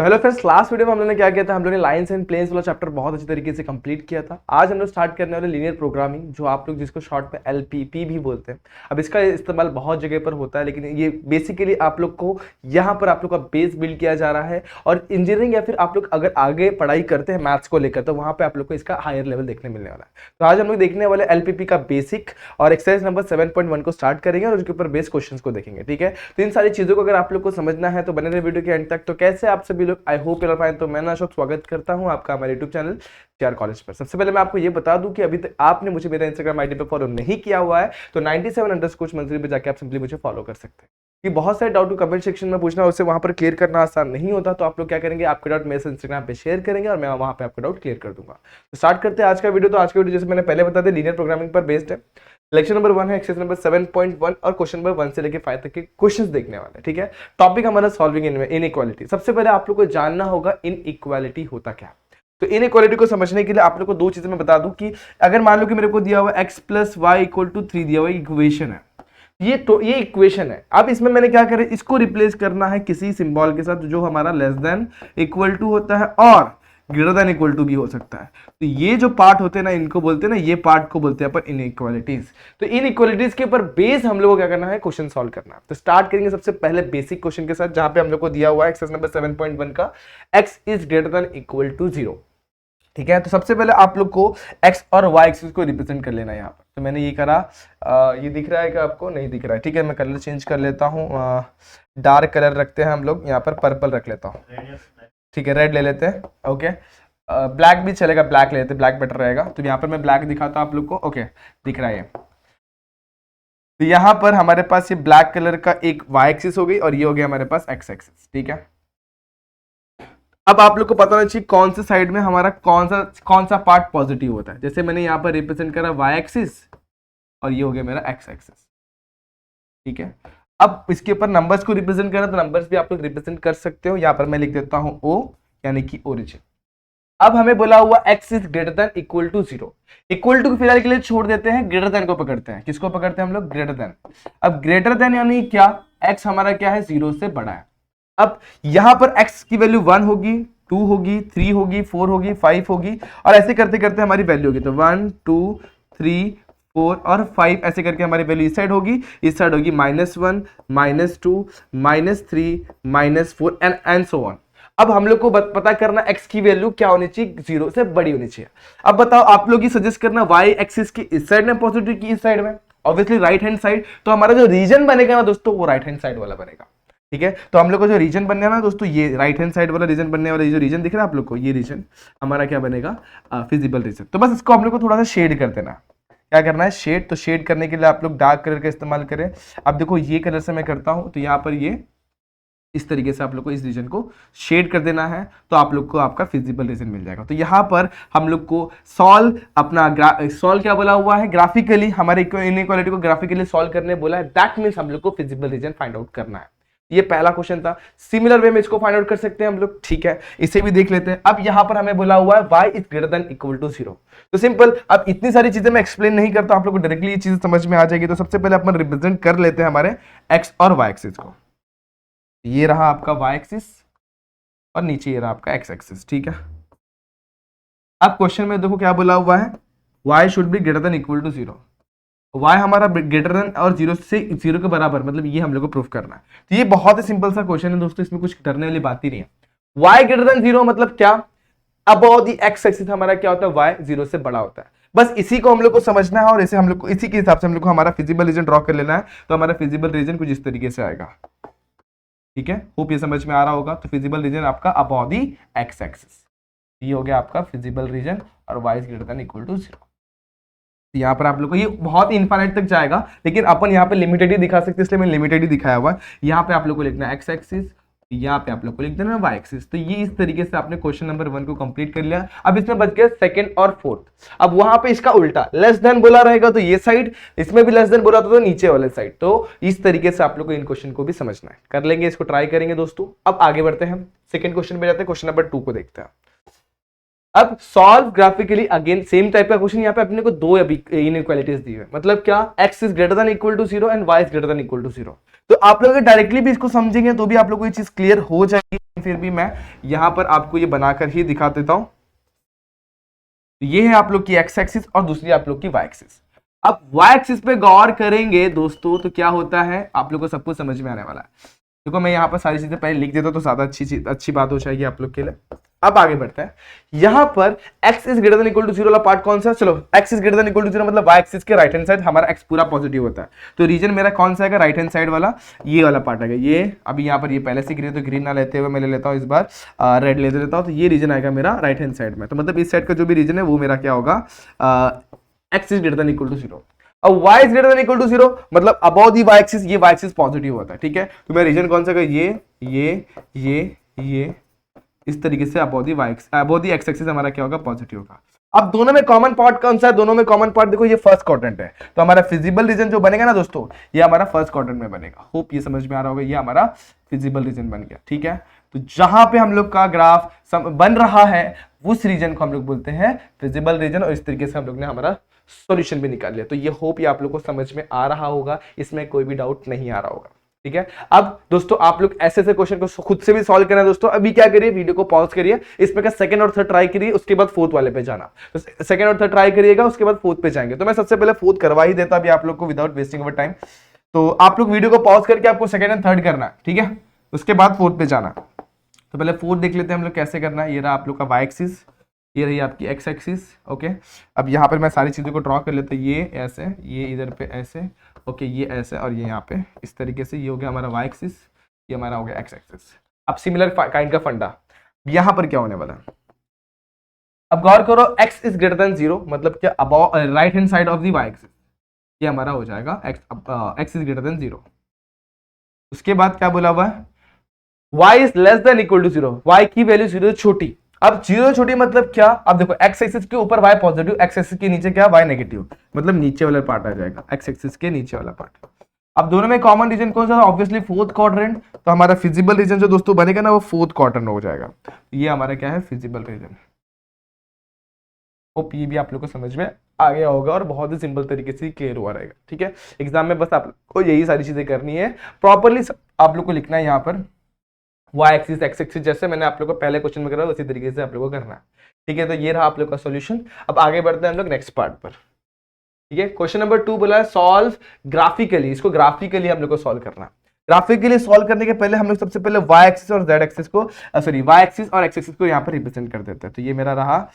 तो hello friends, last video में हम लोगों ने क्या किया था, हम लोगों ने लाइंस एंड प्लेन्स वाला चैप्टर बहुत अच्छी तरीके से कंप्लीट किया था। आज हम लोग स्टार्ट करने वाले लीनियर प्रोग्रामिंग, जो आप लोग जिसको शॉर्ट में एलपीपी भी बोलते हैं। अब इसका इस्तेमाल बहुत जगह पर होता है, लेकिन ये बेसिकली आप लोग को यहाँ पर आप लोग का बेस बिल्ड किया जा रहा है। और इंजीनियरिंग या फिर आप लोग अगर आगे पढ़ाई करते हैं मैथ्स को लेकर, तो वहाँ पर आप लोग को इसका हायर लेवल देखने मिलने वाला है। तो आज हम लोग देखने वाले एलपीपी का बेसिक और एक्सरसाइज नंबर 7.1 को स्टार्ट करेंगे और उसके ऊपर बेस क्वेश्चन को देखेंगे। ठीक है, तो इन सारी चीजों को अगर आप लोग को समझना है तो बने रहे वीडियो के एंड तक। तो कैसे आप सभी लोग, I hope you are fine. तो मैं अशोक स्वागत करता हूं आपका हमारे यूट्यूब चैनल केआर कॉलेज पर। सबसे पहले मैं आपको ये बता दूं कि अभी तक आपने मुझे मेरा इंस्टाग्राम आईडी पे फॉलो नहीं किया हुआ है तो 97_मंथली पे जाकर आप सिंपली मुझे फॉलो कर सकते हैं। कि बहुत सारे डाउट को कमेंट सेक्शन में पूछना, उससे वहां पर क्लियर करना आसान नहीं होता। तो आप लोग क्या करेंगे, आपके डाउट मेरे से इंस्टाग्राम पे शेयर करेंगे और मैं वहां पे आपका डाउट क्लियर कर दूंगा। तो स्टार्ट करते हैं आज का वीडियो। तो आज का वीडियो जैसे मैंने पहले बता दिया, लीनियर प्रोग्रामिंग पर बेस्ड है। लेक्चर नंबर 1 है, एक्सरसाइज नंबर 7.1 और क्वेश्चन नंबर 1 से लेकर 5 तक के क्वेश्चंस देखने वाले हैं। ठीक है, टॉपिक हमारा सॉल्विंग इनइक्वालिटी। सबसे पहले आप लोग को जानना होगा इनइक्वालिटी होता क्या। तो इनइक्वालिटी को समझने के लिए आप लोग को दो चीजें मैं बता दूं कि अगर मान लो कि मेरे को दिया हुआ x + y = 3 दिया हुआ इक्वेशन है, ये इक्वेशन है। अब इसमें मैंने क्या करें, इसको रिप्लेस करना है किसी सिंबल के साथ जो हमारा लेस देन इक्वल टू होता है और ग्रेटर देन इक्वल टू भी हो सकता है। तो ये जो पार्ट होते हैं ना, इनको बोलते हैं ना, ये पार्ट को बोलते हैं अपन इनइक्वालिटीज। तो इनइक्वालिटीज के ऊपर बेस हम लोग को क्या करना है, क्वेश्चन सॉल्व करना है। तो स्टार्ट करेंगे सबसे पहले बेसिक क्वेश्चन के साथ, जहां पे हम लोग को दिया हुआ है एक्सरसाइज नंबर 7.1 का x = 0। ठीक है, तो सबसे पहले आप लोग को x और y एक्सिस को रिप्रेजेंट कर लेना है यहाँ पर। तो मैंने ये करा, ये दिख रहा है क्या आपको, नहीं दिख रहा है। ठीक है, मैं कलर चेंज कर लेता हूँ, डार्क कलर रखते हैं हम लोग, यहाँ पर पर्पल रख लेता हूँ। ठीक है, रेड ले लेते हैं। ओके, ब्लैक भी चलेगा, ब्लैक ले लेते हैं, ब्लैक बेटर रहेगा। तो यहाँ पर मैं ब्लैक दिखाता हूँ आप लोग को। ओके, दिख रहा है ये। तो यहाँ पर हमारे पास ये ब्लैक कलर का एक y एक्सिस हो गई और ये हो गया हमारे पास x एक्सिस। ठीक है, अब आप लोग को पता होना चाहिए कौन से साइड में हमारा कौन सा पार्ट पॉजिटिव होता है। जैसे मैंने यहाँ पर रिप्रेजेंट करा y एक्सिस और ये हो गया मेरा x एक्सिस। ठीक है, अब इसके ऊपर नंबर्स को रिप्रेजेंट करना, तो नंबर्स भी आप लोग रिप्रेजेंट कर सकते हो। यहाँ पर मैं लिख देता हूँ O, यानी कि ओरिजिन। अब हमें बोला हुआ x = 0। इक्वल टू फिलहाल के लिए छोड़ देते हैं, ग्रेटर देन को पकड़ते हैं। किसको पकड़ते हैं हम लोग, ग्रेटर देन। अब ग्रेटर देन यानी क्या, x हमारा क्या है, 0 से बड़ा है। अब यहां पर x की वैल्यू 1 होगी, 2 होगी, 3 होगी, 4 होगी, 5 होगी और ऐसे करते करते हमारी वैल्यू होगी। तो 1 2 3 4 और 5 ऐसे करके हमारी वैल्यू इस साइड होगी, इस साइड होगी -1 -2 -3 -4 एंड सो ऑन। अब हम लोग को पता करना x की वैल्यू क्या होनी चाहिए, 0 से बड़ी होनी चाहिए। अब बताओ आप लोग ही सजेस्ट करना, y एक्सिस की इस साइड में पॉजिटिव की इस साइड में, ऑब्वियसली राइट हैंड साइड। तो हमारा जो रीजन बनेगा ना दोस्तों, वो राइट हैंड साइड वाला बनेगा। ठीक है, तो हम लोग को जो रीजन बनने वाला ना दोस्तों, ये राइट हैंड साइड वाला रीजन बनने वाला, ये जो रीजन दिख रहा है आप लोग को, ये रीजन हमारा क्या बनेगा, फिजिबल रीजन। तो बस इसको हम लोग को थोड़ा सा शेड कर देना। क्या करना है, शेड। तो शेड करने के लिए आप लोग डार्क कलर का इस्तेमाल करें। अब देखो ये कलर से मैं करता हूं, तो यहाँ पर ये इस तरीके से आप लोग को इस रीजन को शेड कर देना है, तो आप लोग को आपका फिजिबल रीजन मिल जाएगा। तो यहाँ पर हम लोग को सॉल्व क्या बोला हुआ है, ग्राफिकली हमारे इनइक्वालिटी को ग्राफिकली सॉल्व करने बोला है। दैट मीन्स हम लोग को फिजिबल रीजन फाइंड आउट करना है। ये पहला क्वेश्चन था। सिमिलर वे में इसको फाइंड आउट कर सकते हैं हम लोग। ठीक है, इसे भी देख लेते हैं। अब यहाँ पर हमें बोला हुआ है y = 0। तो सिंपल, अब इतनी सारी चीजें मैं एक्सप्लेन नहीं करता, आप लोग को डायरेक्टली ये चीजें समझ में आ जाएगी। तो सबसे पहले अपन रिप्रेजेंट कर लेते हैं हमारे x और y एक्सिस को। ये रहा आपका y एक्सिस और नीचे ये रहा आपका x एक्सिस। ठीक है, अब क्वेश्चन में देखो क्या बोला हुआ है, y should be greater than equal to 0। y हमारा ग्रेटर देन और 0 से 0 के बराबर, मतलब ये हम लोग को प्रूफ करना है। तो ये बहुत ही सिंपल सा क्वेश्चन है दोस्तों, इसमें कुछ डरने वाली बात ही नहीं है। y > 0 मतलब क्या, अबव द x एक्सिस हमारा क्या होता है, y 0 से बड़ा होता है। बस इसी को हम लोग को समझना है और इसे हम लोग को इसी के हिसाब से हम लोग को हमारा फिजिबल रीजन ड्रॉ कर लेना है। तो हमारा फिजिबल रीजन कुछ इस तरीके से आएगा। ठीक है, होप ये समझ में आ रहा होगा। तो फिजिबल रीजन आपका अबव द x एक्सिस, ये हो गया आपका फिजिबल रीजन और y > 0। यहाँ पर आप लोग को ये बहुत ही इनफाइनाइट तक जाएगा, लेकिन अपन यहाँ पे लिमिटेड ही दिखा सकते हैं, इसलिए मैंने लिमिटेड ही दिखाया हुआ है। यहाँ पे आप लोग को लिखना है x एक्सिस, यहाँ पे आप लोग को लिख देना है y एक्सिस। तो ये इस तरीके से आपने क्वेश्चन नंबर 1 को कंप्लीट कर लिया। अब इसमें बच गया सेकंड और फोर्थ। अब वहां पे इसका उल्टा, लेस देन बोला रहेगा तो ये साइड, इसमें भी लेस देन बोला तो नीचे वाले साइड। तो इस तरीके से आप लोग को इन क्वेश्चन को भी समझना है। कर लेंगे, इसको ट्राई करेंगे दोस्तों। अब आगे बढ़ते हैं, हम सेकंड क्वेश्चन पे जाते हैं, क्वेश्चन नंबर 2 को देखते हैं। अब solve graphically, again same type का क्वेश्चन। यहाँ पे अपने को दो इनइक्वालिटीज दी है, मतलब क्या, x > 0 एंड y > 0। तो आप लोग डायरेक्टली भी इसको समझेंगे तो भी आप लोग को ये चीज क्लियर हो जाएगी। फिर भी मैं यहां पर आपको ये बनाकर ही दिखा देता हूं। ये है आप लोग की एक्स एक्सिस और दूसरी आप लोग की वाई एक्सिस। अब वाई एक्सिस पे गौर करेंगे दोस्तों तो क्या होता है आप लोग को सब कुछ समझ में आने वाला है। देखो मैं यहाँ पर सारी चीजें पहले लिख देता हूं तो ज्यादा अच्छी बात हो जाएगी आप लोग के लिए। अब आगे बढ़ते हैं। यहां पर x is greater than equal to 0 वाला पार्ट कौन सा, चलो x is greater than equal to 0 मतलब y एक्सिस के राइट हैंड साइड हमारा x पूरा पॉजिटिव होता है। तो रीजन मेरा कौन सा है, राइट हैंड साइड वाला ये वाला पार्ट आएगा। ये अभी यहाँ पर ये पहले से ग्रीन, तो ग्रीन ना लेते हुए मैं ले लेता हूँ इस बार रेड ले लेता हूँ। तो ये रीजन आएगा मेरा राइट हैंड साइड में। तो मतलब इस साइड का जो भी रीजन है वो मेरा क्या होगा, x is greater than equal to 0। अब y is greater than equal to 0 मतलब अबव दी y एक्सिस, ये y एक्सिस पॉजिटिव होता है। ठीक है, तो मेरा रीजन कौन सा है, ये इस तरीके से अबव दी x एक्सिस हमारा क्या होगा, पॉजिटिव होगा। अब दोनों में कॉमन पार्ट कौन सा है, दोनों में कॉमन पार्ट देखो ये फर्स्ट क्वाड्रेंट है। तो हमारा फिजिबल रीजन जो बनेगा ना दोस्तों, ये हमारा फर्स्ट क्वाड्रेंट में बनेगा। होप ये समझ में आ रहा होगा, ये हमारा फिजिबल रीजन बन गया। ठीक है, तो जहां पे हम लोग का ग्राफ बन रहा है उस रीजन को हम लोग बोलते हैं फिजिबल रीजन, और इस तरीके से हम लोग ने हमारा सॉल्यूशन भी निकाल लिया। तो ये होप ये आप लोग को समझ में आ रहा होगा, इसमें कोई भी डाउट नहीं आ रहा होगा। ठीक है, अब दोस्तों आप लोग ऐसे ऐसे क्वेश्चन को खुद से भी सॉल्व करना है दोस्तों। अभी क्या करिए, वीडियो को पॉज करिए, इसमें का सेकंड और थर्ड ट्राई करिए, उसके बाद फोर्थ वाले पे जाना। तो सेकंड और थर्ड ट्राई करिएगा, उसके बाद फोर्थ पे जाएंगे। तो मैं सबसे पहले फोर्थ करवा ही देता अभी आप लोग को विदाउट वेस्टिंग अवर टाइम। तो आप लोग वीडियो को पॉज करके आपको सेकंड एंड थर्ड करना है, ठीक है, उसके बाद फोर्थ पे जाना। तो पहले फोर्थ देख लेते हैं हम लोग कैसे करना है। ये रहा आप लोग का वाई एक्सिस, ये रही आपकी एक्स एक्सिस। ओके, अब यहाँ पर मैं सारी चीज़ों को ड्रॉ कर लेता हूँ। ये ऐसे, ये इधर पे ऐसे, ओके ये ऐसे, और ये यहाँ पे इस तरीके से। ये हो गया हमारा वाई एक्सिस, ये हमारा हो गया एक्स एक्सिस। अब सिमिलर काइंड का फंडा यहाँ पर क्या होने वाला है, अब गौर करो, x इज ग्रेटर देन 0 मतलब क्या, above right hand side of the Y axis, ये हमारा हो जाएगा x इज ग्रेटर देन 0। उसके बाद क्या बोला हुआ है, y is less than equal to 0, y की वैल्यू 0 छोटी। अब 0 छोटी मतलब क्या, अब देखो x एक्सिस के ऊपर y पॉजिटिव, x एक्सिस के नीचे क्या, y नेगेटिव, मतलब नीचे वाला पार्ट आ जाएगा, x एक्सिस के नीचे वाला पार्ट। अब दोनों में कॉमन रीजन कौन सा, ऑब्वियसली फोर्थ क्वाड्रेंट। तो हमारा फिजिबल रीजन जो दोस्तों बनेगा ना वो फोर्थ क्वाड्रेंट हो जाएगा। ये हमारा क्या है, फिजिबल रीजन। होप ये भी आप लोग को समझ में आ गया होगा और बहुत ही सिंपल तरीके से क्लियर हुआ रहेगा। ठीक है, एग्जाम में बस आपको यही सारी चीजें करनी है, प्रॉपरली आप लोग को लिखना है यहाँ पर y एक्सिस x एक्सिस, जैसे मैंने आप लोग को पहले क्वेश्चन में करा उसी तरीके से आप लोग को करना है। ठीक है, तो ये रहा आप लोग का सॉल्यूशन। अब आगे बढ़ते हैं हम लोग नेक्स्ट पार्ट पर। ठीक है, क्वेश्चन नंबर 2 बोला है सॉल्व ग्राफिकली, इसको ग्राफिकली हम लोग को सॉल्व करना है। ग्राफिकली सॉल्व करने के पहले हम लोग सबसे पहले y एक्सिस और z एक्सिस को, सॉरी y एक्सिस और x एक्सिस को यहाँ पर रिप्रेजेंट कर देते हैं। तो ये मेरा रहा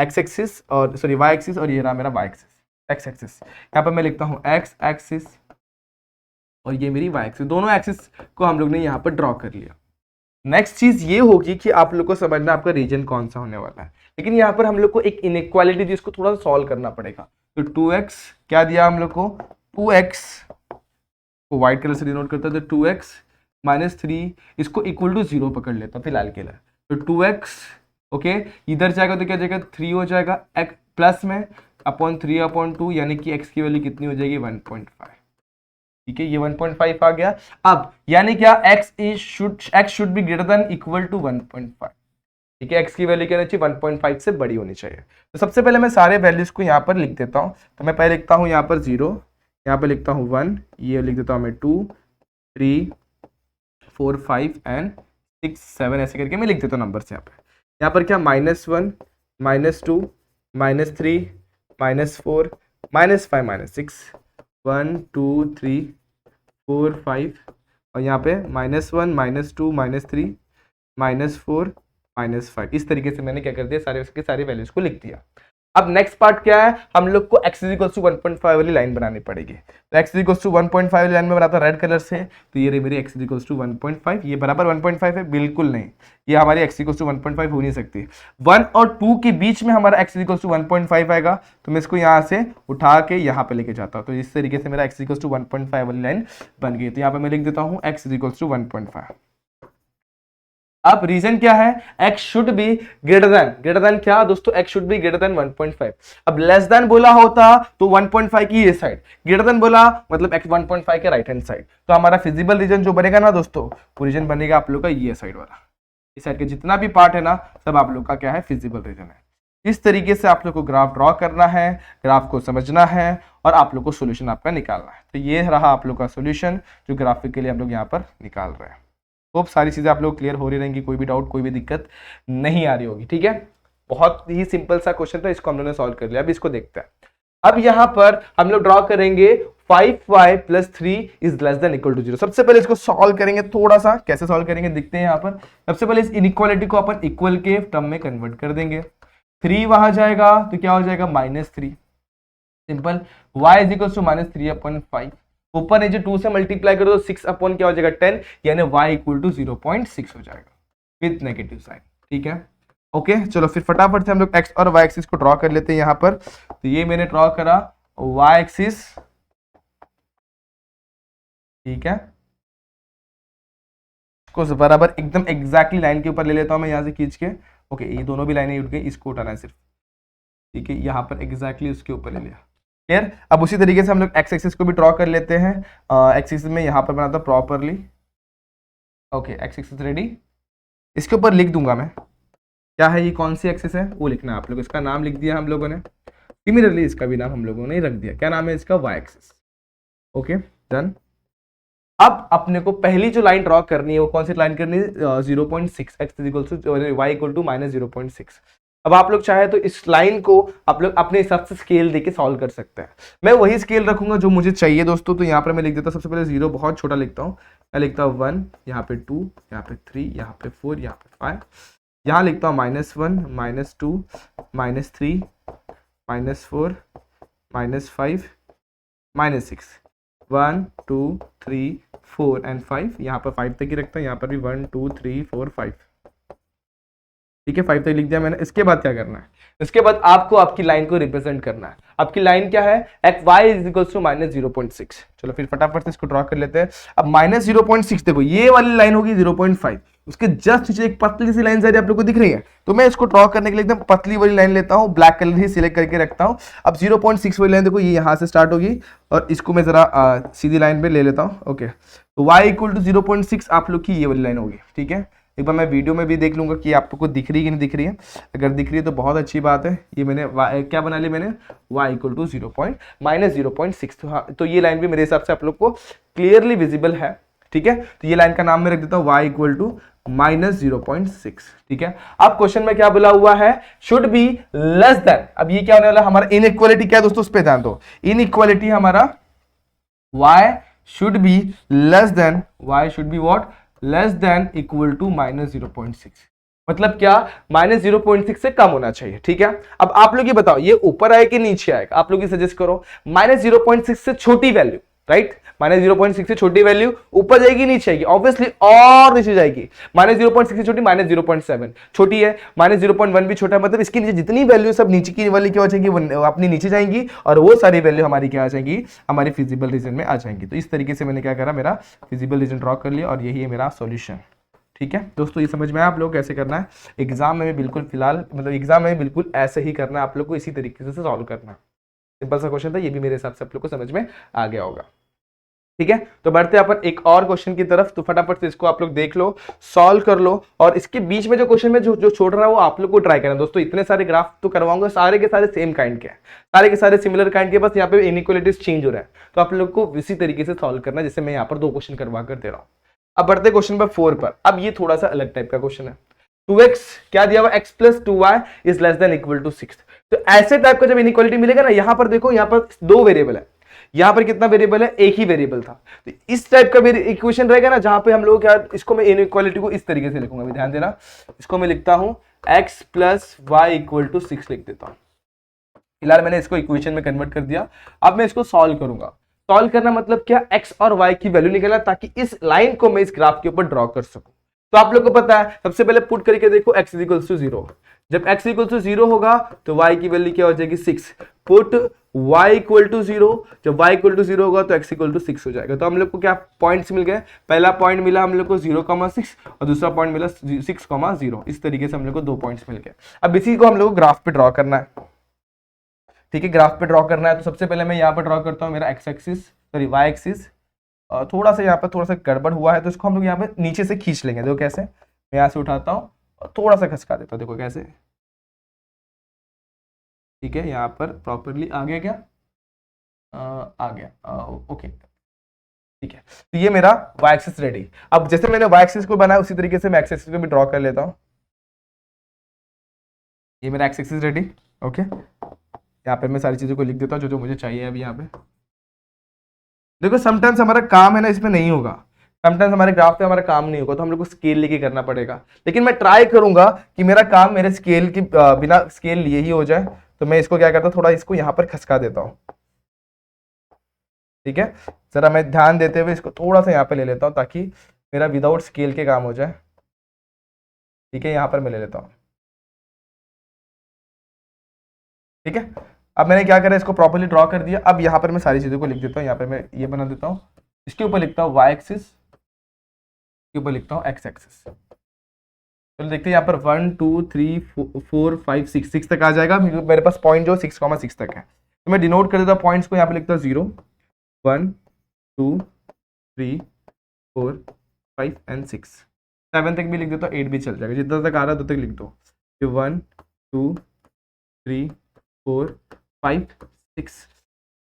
x एक्सिस और सॉरी y एक्सिस, और ये रहा मेरा y एक्सिस, x एक्सिस। यहाँ पर मैं लिखता हूँ x एक्सिस और ये मेरी y एक्सिस, दोनों एक्सिस को हम लोग ने यहाँ पर ड्रॉ कर लिया। नेक्स्ट चीज ये होगी कि आप लोग को समझना आपका रीजन कौन सा होने वाला है, लेकिन यहाँ पर हम लोग को एक इनइक्वालिटी जिसको थोड़ा सा सॉल्व करना पड़ेगा। तो 2x क्या दिया हम लोग को, 2x को व्हाइट कलर से डिनोट करता है, तो 2x माइनस 3 इसको इक्वल टू 0 पकड़ लेता फिलहाल के लिए। तो 2x ओके, इधर जाएगा तो क्या जाएगा, 3 हो जाएगा, x प्लस में अपॉन 3 अपॉन 2, यानी कि x की वैल्यू कितनी हो जाएगी, 1.5। ठीक है, ये 1.5 आ गया। अब यानी क्या, x should be greater than equal to 1.5। ठीक है, x की वैल्यू क्या होनी चाहिए, 1.5 से बड़ी होनी चाहिए। तो सबसे पहले मैं सारे वैल्यूज को यहाँ पर लिख देता हूँ। तो मैं पहले लिखता हूँ यहाँ पर 0, यहाँ पर लिखता हूँ 1, ये लिख देता हूँ मैं 2, 3, 4, 5 एंड 6, 7 ऐसे करके मैं लिख देता हूँ नंबर्स यहाँ पर। यहाँ पर क्या, -1, -2, -3, -4, -5, -6, 1, 2, 3, 4, 5, और यहाँ पे -1, -2, -3, -4, -5, इस तरीके से मैंने क्या कर दिया, सारे उसके सारे वैल्यूज को लिख दिया। अब नेक्स्ट पार्ट क्या है, हम लोग को x = 1.5 वाली लाइन बनानी पड़ेगी। तो x = 1.5 वाली लाइन में बनाता रेड कलर से। तो ये रही मेरी x = 1.5, ये बराबर 1.5 है, बिल्कुल नहीं, ये हमारी x = 1.5 हो नहीं सकती। 1 और 2 के बीच में हमारा x = 1.5 आएगा, तो मैं इसको यहाँ से उठा के यहाँ पे लेके जाता हूँ। तो इस तरीके से मेरा x = 1.5 वाली लाइन बन गई। तो यहाँ पे मैं लिख देता हूँ x = 1.5। अब रीजन क्या है, x should be greater then क्या दोस्तों, x should be greater then 1.5। अब लेस देन बोला होता तो 1.5 की ये साइड, ग्रेटर देन बोला मतलब x 1.5 के राइट हैंड साइड। तो हमारा फिजिबल रीजन जो बनेगा ना दोस्तों, वो रीजन बनेगा आप लोग का ये साइड वाला। इस साइड के जितना भी पार्ट है ना, सब आप लोग का क्या है, फिजिबल रीजन है। इस तरीके से आप लोग को ग्राफ ड्रॉ करना है, ग्राफ को समझना है और आप लोग को सोल्यूशन आपका निकालना है। तो ये रहा आप लोग का सोल्यूशन जो ग्राफिकली हम लोग यहाँ पर निकाल रहे हैं। होप सारी चीज़ें आप लोग क्लियर हो रही रहेंगी, कोई भी डाउट कोई भी दिक्कत नहीं आ रही होगी। ठीक है, बहुत ही सिंपल सा क्वेश्चन था, इसको हम लोगों ने सॉल्व कर लिया। अब इसको देखते हैं। अब यहाँ पर हम लोग ड्रॉ करेंगे 5y + 3 is less than equal to 0। सबसे पहले इसको सॉल्व करेंगे, थोड़ा सा कैसे सॉल्व करेंगे दिखते हैं यहाँ पर। सबसे पहले इस इनइक्वालिटी को अपन इक्वल के टर्म में कन्वर्ट कर देंगे। 3 वहां जाएगा तो क्या हो जाएगा -3, simple. y is equal to -3/5, ऊपर नीचे 2 से मल्टीप्लाई करो तो 6 अपॉन क्या हो जाएगा 10, यानी y इक्वल टू 0.6 हो जाएगा विद नेगेटिव साइन। ठीक है, ओके चलो फिर फटाफट से हम लोग x और y एक्सिस को ड्रॉ कर लेते हैं यहाँ पर। तो ये मैंने ड्रॉ करा y एक्सिस, ठीक है, इसको बराबर एकदम एग्जैक्टली लाइन के ऊपर ले लेता हूं मैं यहाँ से खींच के। ओके, ये दोनों भी लाइनें उठ गई, इसको उठाना है सिर्फ। ठीक है, यहाँ पर एग्जैक्टली उसके ऊपर ले लिया। क्लियर। अब उसी तरीके से हम लोग x एक्सिस को भी ड्रॉ कर लेते हैं। x एक्सिस में यहाँ पर बनाता हूँ properly. Okay, x axis ready. इसके ऊपर लिख दूंगा मैं क्या है, ये कौन सी एक्सिस है वो लिखना है आप लोग। इसका नाम लिख दिया हम लोगों ने, सिमिलरली इसका भी नाम हम लोगों ने रख दिया। क्या नाम है इसका, y एक्सिस। Okay done. अब अपने को पहली जो लाइन ड्रॉ करनी है वो कौन सी लाइन करनी है, 0.6, x is equal to y equal to -0.6। अब आप लोग चाहे तो इस लाइन को आप लोग अपने हिसाब से स्केल देके सॉल्व कर सकते हैं। मैं वही स्केल रखूंगा जो मुझे चाहिए दोस्तों। तो यहाँ पर मैं लिख देता हूँ, सबसे पहले 0 बहुत छोटा लिखता हूँ, मैं लिखता हूँ 1, यहाँ पे 2, यहाँ पे 3, यहाँ पे 4, यहाँ पे 5, यहाँ लिखता हूँ -1, -2, -3, -4, -5, -6, 1 2 3 4 एंड 5, यहाँ पर 5 तक ही रखता हूँ, यहाँ पर भी 1 2 3 4 5। ठीक है, 5 तक लिख दिया मैंने। इसके बाद क्या करना है, इसके बाद आपको आपकी लाइन को रिप्रेजेंट करना है। आपकी लाइन क्या है, y इज इक्वल टू -0.6। चलो फिर फटाफट से इसको ड्रॉ कर लेते हैं। अब -0.6 देखो, ये वाली लाइन होगी 0.5, उसके जस्ट नीचे एक पतली सी लाइन सारी आप लोग को दिख रही है। तो मैं इसको ड्रॉ करने के लिए एकदम पतली वाली लाइन लेता हूँ, ब्लैक कलर ही सिलेक्ट करके रखता हूँ। अब 0.6 वाली लाइन देखो, ये यहाँ से स्टार्ट होगी और इसको मैं जरा सीधी लाइन पे ले लेता हूँ। ओके, तो y इक्वल टू 0.6 आप लोग की ये वाली लाइन होगी। ठीक है, एक बार मैं वीडियो में भी देख लूंगा कि आप लोग को दिख रही है कि नहीं दिख रही है। अगर दिख रही है तो बहुत अच्छी बात है। ये मैंने क्या बना लिया मैंने, y इक्वल टू -0.6। तो ये लाइन भी मेरे हिसाब से आप लोग को क्लियरली विजिबल है। ठीक है, तो ये लाइन का नाम मैं रख देता हूँ y इक्वल टू -0.6। ठीक है, अब क्वेश्चन में क्या बोला हुआ है, शुड बी लेस देन। अब ये क्या होने वाला है हमारा, इनइक्वालिटी क्या है दोस्तों, उस पर ध्यान दो। इनइक्वालिटी हमारा y should be less than, y should be what, less than equal to -0.6। मतलब क्या, -0.6 से कम होना चाहिए। ठीक है, अब आप लोग ये बताओ ये ऊपर आए कि नीचे आएगा, आप लोग ये सजेस्ट करो। -0.6 से छोटी वैल्यू, राइट, -0.6 से छोटी वैल्यू ऊपर जाएगी नीचे आएगी, ऑब्वियसली और नीचे जाएगी। -0.6 से छोटी -0.7 छोटी है, -0.1 भी छोटा है। मतलब इसके नीचे जितनी वैल्यू सब नीचे की वाली क्या हो जाएंगी, वो अपनी नीचे जाएंगी और वो सारी वैल्यू हमारी क्या आ जाएंगी, हमारी फिजिबल रीजन में आ जाएंगी। तो इस तरीके से मैंने क्या करा, मेरा फिजिबल रीजन ड्रॉ कर लिया और यही है मेरा सॉल्यूशन। ठीक है दोस्तों, ये समझ में आया आप लोग कैसे करना है। एग्जाम में बिल्कुल फिलहाल मतलब एग्जाम में बिल्कुल ऐसे ही करना है आप लोग को, इसी तरीके से सॉल्व करना। सिंपल सा क्वेश्चन था, ये भी मेरे हिसाब से आप लोग को समझ में आ गया होगा। ठीक है, तो बढ़ते हैं अपन एक और क्वेश्चन की तरफ। तो फटाफट से इसको आप लोग देख लो, सॉल्व कर लो और इसके बीच में जो क्वेश्चन में जो छोड़ रहा है वो आप लोग को ट्राई करना। दोस्तों इतने सारे ग्राफ तो करवाऊंगा, सारे के सारे सेम काइंड के हैं, सारे के सारे सिमिलर काइंड के, बस यहाँ पे इनइक्वालिटीज चेंज हो रहा है। तो आप लोग को इसी तरीके से सॉल्व करना है, जैसे मैं यहाँ पर 2 क्वेश्चन करवा कर दे रहा हूँ। अब बढ़ते क्वेश्चन नंबर 4 पर। अब ये थोड़ा सा अलग टाइप का क्वेश्चन है। 2x क्या दिया हुआ, x + 2y is less than equal to 6। तो ऐसे टाइप का जब इनइक्वालिटी मिलेगा ना, यहां पर देखो, यहां पर 2 वेरिएबल है, यहां पर कितना वेरिएबल है, एक ही वेरिएबल था। तो इस टाइप का इक्वेशन रहेगा ना, जहां पे हम लोग क्या, इसको मैं इनइक्वालिटी को इस तरीके से लिखूंगा, मैं ध्यान देना, इसको मैं लिखता हूं x + y इक्वल टू 6 लिख देता हूं। फिलहाल मैंने इसको इक्वेशन में कन्वर्ट कर दिया। अब मैं इसको सॉल्व करूंगा। सॉल्व करना मतलब क्या, x और y की वैल्यू निकालना, ताकि इस लाइन को मैं इस ग्राफ के ऊपर ड्रॉ कर सकूं। तो आप लोग को पता है, सबसे पहले पुट करके देखो x = 0। जब x = 0 होगा तो y की वैल्यू क्या हो जाएगी, 6। पुट y = 0, जब y = 0 होगा तो x = 6 हो जाएगा। तो हम लोग को क्या पॉइंट्स मिल गए, पहला पॉइंट मिला हम लोग को 0,6 और दूसरा पॉइंट मिला 6,0। इस तरीके से हम लोग को 2 पॉइंट्स मिल गए। अब इसी को हम लोग को ग्राफ पे ड्रॉ करना है। ठीक है, ग्राफ पे ड्रॉ करना है। तो सबसे पहले मैं यहाँ पर ड्रॉ करता हूँ मेरा x axis, sorry y axis. थोड़ा सा यहाँ पर थोड़ा सा गड़बड़ हुआ है, तो इसको हम लोग यहाँ पे नीचे से खींच लेंगे। देखो कैसे, मैं यहाँ से उठाता हूँ और थोड़ा सा खसका देता हूँ, देखो कैसे, ठीक है, यहाँ पर प्रॉपरली आ गया क्या? आ गया, ओके ठीक है। तो ये मेरा y एक्सिस रेडी। अब जैसे मैंने y एक्सिस को बनाया उसी तरीके से मैं x एक्सिस को भी ड्रॉ कर लेता हूँ। ये मेरा x एक्सिस रेडी, ओके। यहाँ पे मैं सारी चीजों को लिख देता हूँ जो जो मुझे चाहिए अभी। यहाँ पे देखो समटाइम्स हमारा काम है ना इसमें नहीं होगा, समटाइम्स हमारे ग्राफ पे हमारा काम नहीं होगा, तो हम लोग को स्केल लेके करना पड़ेगा। लेकिन मैं ट्राई करूंगा कि मेरा काम मेरे स्केल की बिना स्केल लिए ही हो जाए। तो मैं इसको क्या करता हूँ, थोड़ा इसको यहाँ पर खसका देता हूँ, ठीक है। जरा मैं ध्यान देते हुए इसको थोड़ा सा यहाँ पे ले लेता हूँ ताकि मेरा विदाउट स्केल के काम हो जाए, ठीक है। यहाँ पर मैं ले लेता हूँ, ठीक है। अब मैंने क्या करा, इसको प्रॉपर्ली ड्रॉ कर दिया। अब यहाँ पर मैं सारी चीज़ों को लिख देता हूँ। यहाँ पर मैं ये बना देता हूँ, इसके ऊपर लिखता हूँ y एक्सिस, इसके ऊपर लिखता हूँ x एक्सिस। चलो देखते हैं यहाँ पर 1 2 3 4 5 6 6 तक आ जाएगा। मेरे पास पॉइंट जो 6,6 तक है, तो मैं डिनोट कर देता हूँ पॉइंट्स को। यहाँ पे लिखता हूँ 0 1 2 3 4 5 एंड 6, 7 तक भी लिख देता हूँ, 8 भी चल जाएगा, जितना तक आ रहा है उतना तक लिख दो। 1 2 3 4 5 6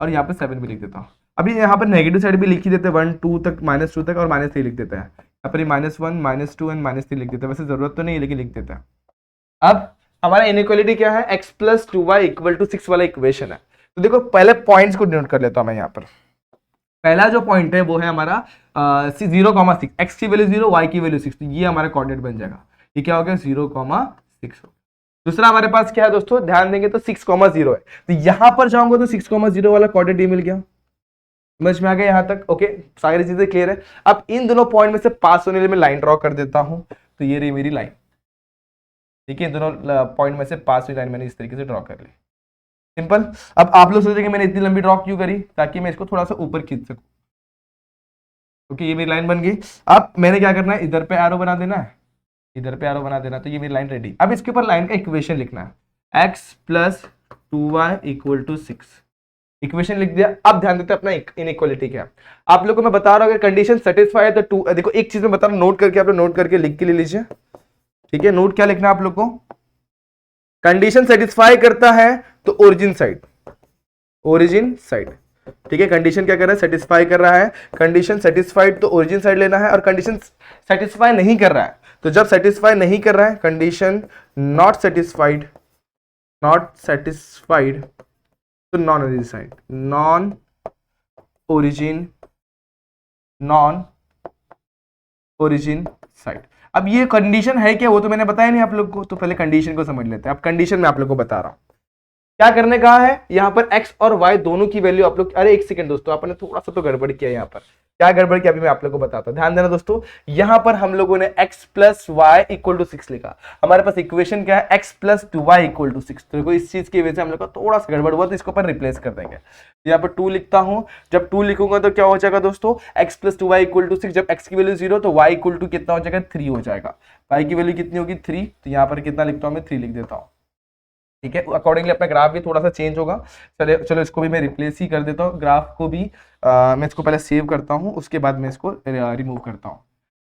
और यहाँ पे 7 भी लिख देता हूँ। अभी यहाँ पर नेगेटिव साइड भी लिख ही देते हैं, 1 2 तक, -2 तक और -3 लिख देते हैं। यहाँ पर -1 -2 एंड -3 लिख देते हैं, वैसे जरूरत तो नहीं है लेकिन लिख देते हैं। अब हमारा इनइक्वालिटी क्या है, x + 2y = 6 वाला इक्वेशन है। तो देखो पहले पॉइंट्स को डिनोट कर लेता हूँ मैं। यहाँ पर पहला जो पॉइंट है वो है हमारा 0,6, x की वैल्यू 0, y की वैल्यू 6, तो ये हमारा कोऑर्डिनेट बन जाएगा। ये क्या हो गया, 0,6 हो। दूसरा हमारे पास क्या है दोस्तों, ध्यान देंगे तो 6,0 है, तो यहां पर जाऊंगा तो 6,0 वाला कोऑर्डिनेट मिल गया। समझ में आ गया यहाँ तक? ओके, सारी चीजें क्लियर है। अब इन दोनों पॉइंट में से पास होने के लिए मैं लाइन ड्रॉ कर देता हूं, तो ये रही मेरी लाइन, ठीक है। इन दोनों पॉइंट में से पास हुई लाइन मैंने इस तरीके से ड्रॉ कर ली, सिंपल। अब आप लोग सोचेंगे मैंने इतनी लंबी ड्रॉ क्यों करी, ताकि मैं इसको थोड़ा सा ऊपर खींच सकूं। ओके, ये मेरी लाइन बन गई। अब मैंने क्या करना है, इधर पे एरो बना देना है, इधर पे एरो बना देना, तो ये मेरी लाइन रेडी। अब इसके ऊपर लाइन का इक्वेशन लिखना है, x + 2y = 6, इक्वेशन लिख दिया। अब ध्यान देते हैं अपना इनइक्वालिटी क्या है। आप लोगों को मैं बता रहा हूं, अगर कंडीशन सेटिस्फाई है तो 2, देखो एक चीज मैं बता रहा हूं, नोट करके आप लोग नोट करके लिख के ले लीजिए, ठीक है। नोट क्या लिखना है आप लोग को, कंडीशन सेटिस्फाई करता है तो ओरिजिन साइड, ओरिजिन साइड, ठीक है। कंडीशन क्या कर रहा है, सेटिस्फाई कर रहा है, कंडीशन सेटिस्फाइड तो ओरिजिन साइड लेना है। और कंडीशन सेटिस्फाई नहीं कर रहा है, तो जब सेटिस्फाई नहीं कर रहा है, condition not satisfied, not satisfied, तो non origin side, non origin, non origin side. अब ये कंडीशन है क्या, वो तो मैंने बताया नहीं आप लोग को, तो पहले कंडीशन को समझ लेते हैं। अब कंडीशन में आप लोग को बता रहा हूं क्या करने कहा है। यहां पर x और y दोनों की वैल्यू आप लोग, अरे एक सेकंड दोस्तों, आपने थोड़ा सा तो गड़बड़ किया। यहां पर क्या गड़बड़ किया अभी मैं आप लोग को बताता हूं, ध्यान देना दोस्तों। यहां पर हम लोगों ने x + y = 6 लिखा, हमारे पास इक्वेशन क्या है, x + 2y = 6। तो देखो इस चीज की वजह से हम लोग का थोड़ा सा गड़बड़ हुआ, तो इसको अपन रिप्लेस कर देंगे। यहाँ पर 2 लिखता हूं, जब 2 लिखूंगा तो क्या हो जाएगा दोस्तों, x + 2y = 6। जब x की वैल्यू 0 तो y = कितना हो जाएगा, 3 हो जाएगा। y की वैल्यू कितनी होगी, 3, तो यहाँ पर कितना लिखता हूं मैं, 3 लिख देता हूँ, ठीक है। अकॉर्डिंगली अपना ग्राफ भी थोड़ा सा चेंज होगा। चलो चलो इसको भी मैं रिप्लेस ही कर देता हूँ, ग्राफ को भी मैं इसको पहले सेव करता हूँ, उसके बाद मैं इसको रिमूव करता हूँ।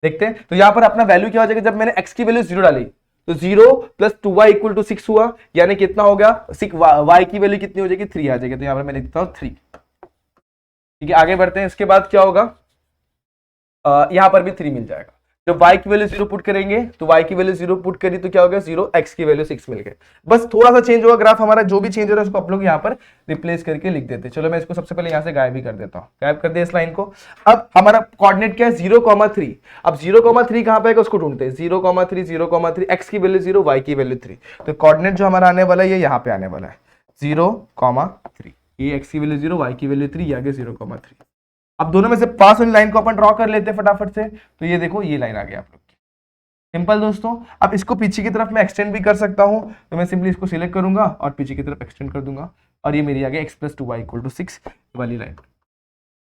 देखते हैं, तो यहाँ पर अपना वैल्यू क्या हो जाएगा, जब मैंने x की वैल्यू 0 डाली तो 0 + 2y = 6 हुआ, यानी कितना हो गया, 6, y की वैल्यू कितनी हो जाएगी, 3 आ जाएगी। तो यहाँ पर मैं लिखता हूँ 3, ठीक है। आगे बढ़ते हैं, इसके बाद क्या होगा, यहाँ पर भी 3 मिल जाएगा। जब y की वैल्यू 0 पुट करेंगे तो y की वैल्यू 0 पुट करी तो क्या हो गया, 0, x की वैल्यू 6 मिल गए। बस थोड़ा सा चेंज होगा ग्राफ हमारा, जो भी चेंज हो रहा है उसको आप लोग यहाँ पर रिप्लेस करके लिख देते हैं। चलो मैं इसको सबसे पहले यहाँ से गायब भी कर देता हूँ, गायब कर दिया इस लाइन को। अब हमारा कोऑर्डिनेट क्या है, 0,3। अब 0,3 कहाँ पे है उसको ढूंढते हैं, 0,3 0,3, x की वैल्यू 0, y की वैल्यू 3, तो कोऑर्डिनेट जो हमारा आने वाला है ये यहाँ पे आने वाला है 0,3। ये x की वैल्यू 0, y की वैल्यू 3, ये आ गया 0,3। अब दोनों में से पास वाली लाइन को अपन ड्रॉ कर लेते हैं फटाफट से। तो ये देखो ये लाइन आ गई आप लोग की, सिंपल दोस्तों। अब इसको पीछे की तरफ मैं एक्सटेंड भी कर सकता हूं, तो मैं सिंपली इसको सिलेक्ट करूंगा और पीछे की तरफ एक्सटेंड कर दूंगा, और ये मेरी आ गई x + 2y = 6 वाली लाइन।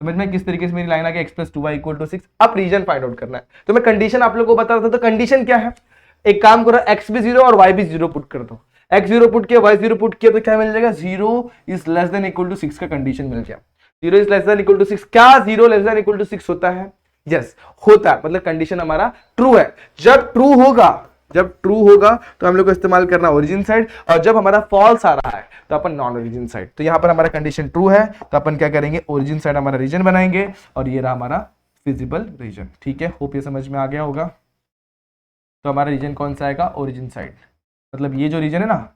समझ में किस तरीके से मेरी लाइन आ गई, x + 2y = 6। अब रीजन फाइंड आउट करना है, तो मैं कंडीशन आप लोग को बता रहा था। तो कंडीशन क्या है, एक काम करो, x भी 0 और y भी 0 पुट कर दो। x 0 पुट किया, y 0 पुट किया, तो क्या मिल जाएगा, 0 ≤ 6 का कंडीशन मिल गया। 0 ≤ 6, क्या 0 ≤ 6 होता है, यस होता है, मतलब कंडीशन हमारा ट्रू है। जब ट्रू होगा जब ट्रू होगा तो हम लोग को इस्तेमाल करना ओरिजिन साइड, और जब हमारा फॉल्स आ रहा है तो अपन नॉन ओरिजिन साइड। तो यहाँ पर हमारा कंडीशन ट्रू है तो अपन क्या करेंगे, ओरिजिन साइड हमारा रीजन बनाएंगे, और ये रहा हमारा फिजिबल रीजन। ठीक है, होप ये समझ में आ गया होगा। तो हमारा रीजन कौन सा आएगा, ओरिजिन साइड। मतलब ये जो रीजन है ना,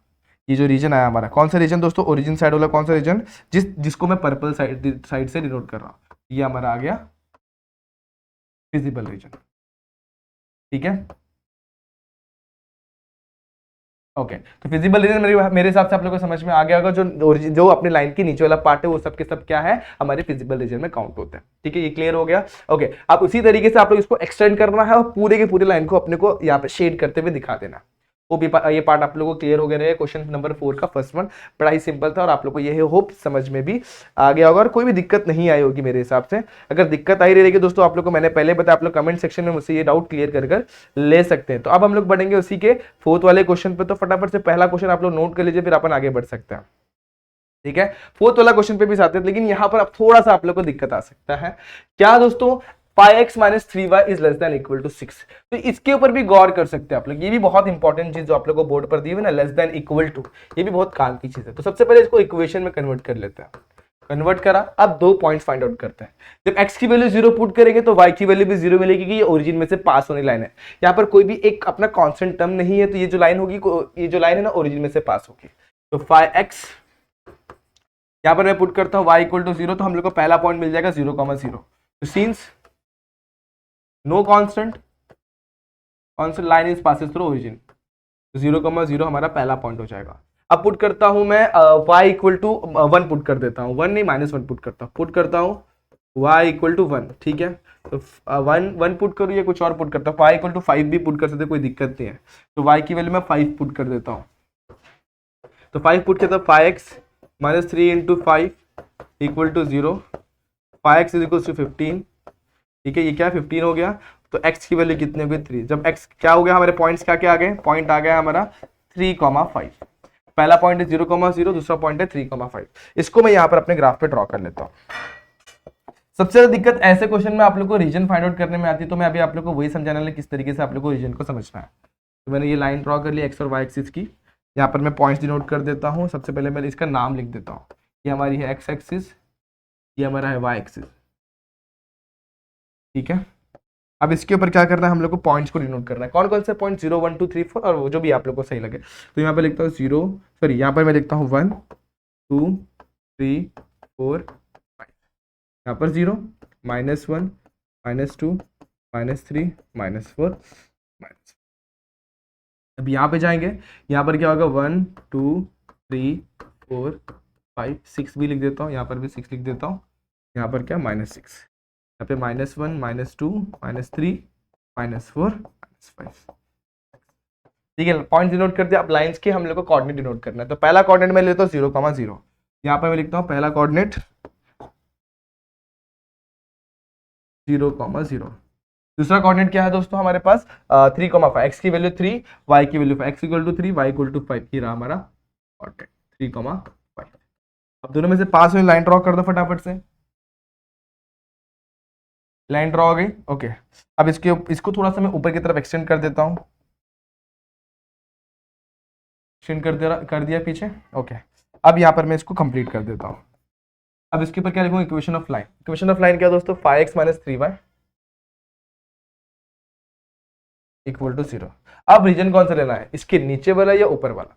ये जो रीजन आया हमारा, कौन सा रीजन दोस्तों, ओरिजिन साइड वाला कौन सा रीजन, जिसको मैं पर्पल साइड से डिनोट कर रहा हूँ, ये हमारा आ गया फिजिबल रीजन। ठीक है, ओके। तो फिजिबल रीजन मेरे हिसाब से आप लोगों को समझ में आ गया होगा। जो अपनी लाइन के नीचे वाला पार्ट है वो सब के सब क्या है, हमारे फिजिबल रीजन में काउंट होते हैं। ठीक है, ये क्लियर हो गया। ओके, आप उसी तरीके से आप लोग इसको एक्सटेंड करना है और पूरे के पूरे लाइन को अपने को यहाँ पे शेड करते हुए दिखा देना। वो भी ये पार्ट आप लोगों को क्लियर हो गया रहेगा। क्वेश्चन नंबर 4 का फर्स्ट वन बड़ा ही सिंपल था और आप लोग को ये होप समझ में भी आ गया होगा और कोई भी दिक्कत नहीं आई होगी मेरे हिसाब से। अगर दिक्कत आई रहेगी दोस्तों, आप लोग को मैंने पहले बताया, आप लोग कमेंट सेक्शन में मुझसे ये डाउट क्लियर कर ले सकते हैं। तो अब हम लोग बढ़ेंगे उसी के 4th वाले क्वेश्चन पे। तो फटाफट से पहला क्वेश्चन आप लोग नोट कर लीजिए, फिर अपन आगे बढ़ सकते हैं। ठीक है, 4th वाला क्वेश्चन पे भी आते हैं, लेकिन यहाँ पर अब थोड़ा सा आप लोग को दिक्कत आ सकता है। क्या दोस्तों, 5x - 3y is less than equal to 6। तो इसके ऊपर भी गौर कर सकते हैं आप लोग। ये भी बहुत इंपॉर्टेंट चीज जो आप लोग को बोर्ड पर दी हुई ना, लेस देन इक्वल टू, ये भी बहुत काम की चीज है। तो सबसे पहले इसको इक्वेशन में कन्वर्ट कर लेते हैं। कन्वर्ट करा, अब 2 पॉइंट्स फाइंड आउट करते हैं। जब x की वैल्यू 0 पुट करेंगे तो y की वैल्यू भी 0 मिलेगी, क्योंकि ये ओरिजिन में से पास होने लाइन है। यहाँ पर कोई भी एक अपना कांस्टेंट टर्म नहीं है, तो ये जो लाइन होगी, ये जो लाइन है ना, ओरिजिन में से पास होगी। तो 5x यहाँ पर मैं पुट करता हूँ y इक्वल टू 0, तो हम लोग को पहला पॉइंट मिल जाएगा 0,0। तो since no constant line is passes through origin, 0,0 हमारा पहला पॉइंट हो जाएगा। अब पुट करता हूं मैं y इक्वल टू 1 पुट कर देता हूं, 1 नहीं -1 पुट करता हूं y इक्वल टू 1। ठीक है, तो 1 पुट करूँ या कुछ और पुट करता हूँ, y इक्वल टू 5 भी पुट कर सकते, कोई दिक्कत नहीं है। तो y की वैल्यू मैं 5 पुट कर देता हूँ। तो 5 पुट करता हूँ, 5x - 3 × 5 equal to 0, 5x is equal to 15। ठीक है, ये क्या 15 हो गया। तो x की वैल्यू कितनी हो गई, 3। जब x क्या हो गया, हमारे पॉइंट्स क्या क्या आ गए, पॉइंट आ गया हमारा 3,5। पहला पॉइंट है 0,0, दूसरा पॉइंट है 3,5। इसको मैं यहाँ पर अपने ग्राफ पे ड्रॉ कर लेता हूँ। सबसे ज्यादा दिक्कत ऐसे क्वेश्चन में आप लोग को रीजन फाइंड आउट करने में आती है। तो मैं अभी आप लोग को वही समझाने वाला किस तरीके से आप लोग को रीजन को समझना है। तो मैंने ये लाइन ड्रॉ कर ली एक्स और वाई एक्सिस की। यहाँ पर मैं पॉइंट्स डिनोट कर देता हूँ। सबसे पहले मैं इसका नाम लिख देता हूँ। ये हमारी है एक्स एक्सिस, ये हमारा है वाई एक्सिस। ठीक है, अब इसके ऊपर क्या करना है, हम लोग को पॉइंट्स को डिनोट करना है। कौन कौन से पॉइंट, 0, 1, 2, 3, 4 और वो जो भी आप लोग को सही लगे। तो यहाँ पे लिखता हूँ 0, सॉरी यहाँ पर मैं लिखता हूँ 1, 2, 3, 4, 5। यहाँ पर 0, -1, -2, -3, -4, -4। अब यहाँ पे जाएंगे, यहाँ पर क्या होगा 1, 2, 3, 4, 5, 6 भी लिख देता हूँ। यहाँ पर भी 6 लिख देता हूँ। यहाँ पर क्या -6, यहाँ पे -1, -2, -3, -4, -5। ठीक है, पॉइंट डिनोट कर दिया। अब लाइंस के हम लोग को कोऑर्डिनेट डिनोट करना है। तो पहला कोऑर्डिनेट मैं लेता हूँ 0,0। यहाँ पर मैं लिखता हूँ पहला कोऑर्डिनेट 0,0। दूसरा कोऑर्डिनेट क्या है दोस्तों हमारे पास 3,5। एक्स की वैल्यू 3, वाई की value 5। X equal to 3, Y equal to 5। ये रहा हमारा कोऑर्डिनेट 3,5। अब दोनों में से पास में लाइन ड्रॉ कर दो फटाफट से। लाइन ड्रॉ हो गई, ओके। अब इसको थोड़ा सा मैं ऊपर की तरफ एक्सटेंड कर देता हूँ। एक्सटेंड कर दिया पीछे, ओके। अब यहाँ पर मैं इसको कंप्लीट कर देता हूँ। अब इसके ऊपर क्या लिखूंगा, equation of line. Equation of line क्या दोस्तों, 5x - 3y इक्वल टू 0। अब रीजन कौन सा लेना है, इसके नीचे वाला या ऊपर वाला,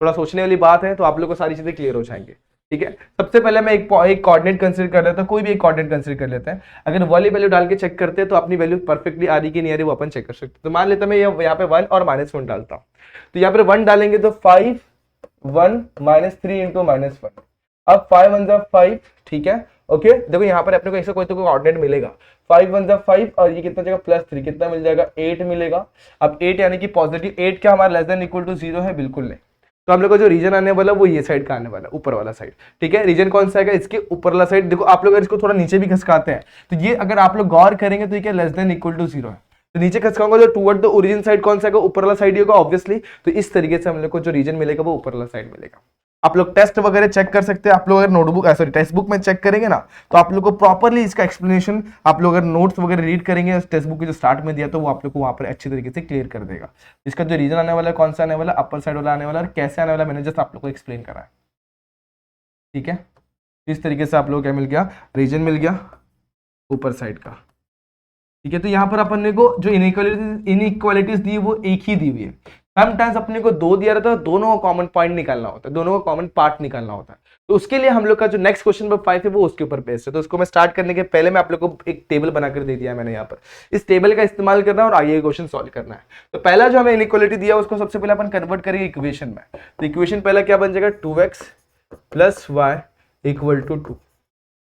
थोड़ा सोचने वाली बात है। तो आप लोग को सारी चीजें क्लियर हो जाएंगी। ठीक है, सबसे पहले मैं एक कोऑर्डिनेट कंसीडर कर लेता हूं। कोई भी एक कोऑर्डिनेट कंसीडर कर लेते हैं। अगर वाली वैल्यू डाल के चेक करते हैं तो अपनी वैल्यू परफेक्टली आ रही कि नहीं आ रही वो अपन चेक कर सकते हैं। तो मान लेता मैं यहाँ पे 1 और -1 डालता हूँ। तो यहाँ पर 1 डालेंगे तो 5, 1 -3 × -1। अब 5 1 × 5, ठीक है, ओके। देखो यहाँ पर अपने को ऐसा कोई तो कोऑर्डिनेट मिलेगा। 5 1 × 5 और ये कितना जाएगा +3, कितना मिल जाएगा 8 मिलेगा। अब 8 यानी कि पॉजिटिव 8 क्या हमारा लेस देन इक्वल टू 0 है, बिल्कुल नहीं। तो हम लोग को जो रीजन आने वाला वो ये साइड का आने वाला, ऊपर वाला साइड। ठीक है, रीजन कौन सा आएगा, इसके ऊपर वाला साइड। देखो आप लोग अगर इसको थोड़ा नीचे भी खसकाते हैं तो ये अगर आप लोग गौर करेंगे तो ये क्या लेस देन इक्वल टू 0 है। तो नीचे खसकाऊंगा जो टुवर्ड द ओरिजिन साइड कौन सा आएगा, ऊपर वाला साइड ही होगा ऑब्वियसली। तो इस तरीके से हम लोग को जो रीजन मिलेगा वो ऊपर वाला साइड मिलेगा। आप लोग टेस्ट वगैरह चेक कर सकते हैं। आप लोग अगर नोटबुक सॉरी टेक्स्ट बुक में चेक करेंगे ना, तो आप लोग को प्रॉपरली इसका एक्सप्लेनेशन, आप लोग अगर नोट्स वगैरह रीड करेंगे टेक्स्ट बुक के जो स्टार्ट में दिया, तो वो आप लोग को वहां पर अच्छी तरीके से क्लियर कर देगा। इसका जो रीजन आने वाला है, कौन सा आने वाला, अपर साइड वाला आने वाला, और कैसे आने वाला, मैंने जस्ट आप लोग को एक्सप्लेन करा है। ठीक है, इस तरीके से आप लोग क्या मिल गया, रीजन मिल गया ऊपर साइड का। ठीक है, तो यहाँ पर अपन को जो इनइक्वालिटीज दी वो एक ही दी हुई है। समटाइम्स अपने को दो दिया रहता है, दोनों का कॉमन पॉइंट निकालना होता है, दोनों का कॉमन पार्ट निकालना होता है। तो उसके लिए हम लोग का जो नेक्स्ट क्वेश्चन नंबर 5 है वो उसके ऊपर बेस्ड है। तो उसको मैं स्टार्ट करने के पहले मैं आप लोग को एक टेबल बनाकर दे दिया है मैंने यहाँ पर। इस टेबल का इस्तेमाल करना है और आगे क्वेश्चन सॉल्व करना है। तो पहला जो हमें इनइक्वालिटी दिया उसको सबसे पहले अपन कन्वर्ट करेंगे इक्वेशन में। तो इक्वेशन पहला क्या बन जाएगा, 2x plus Y equal to 2।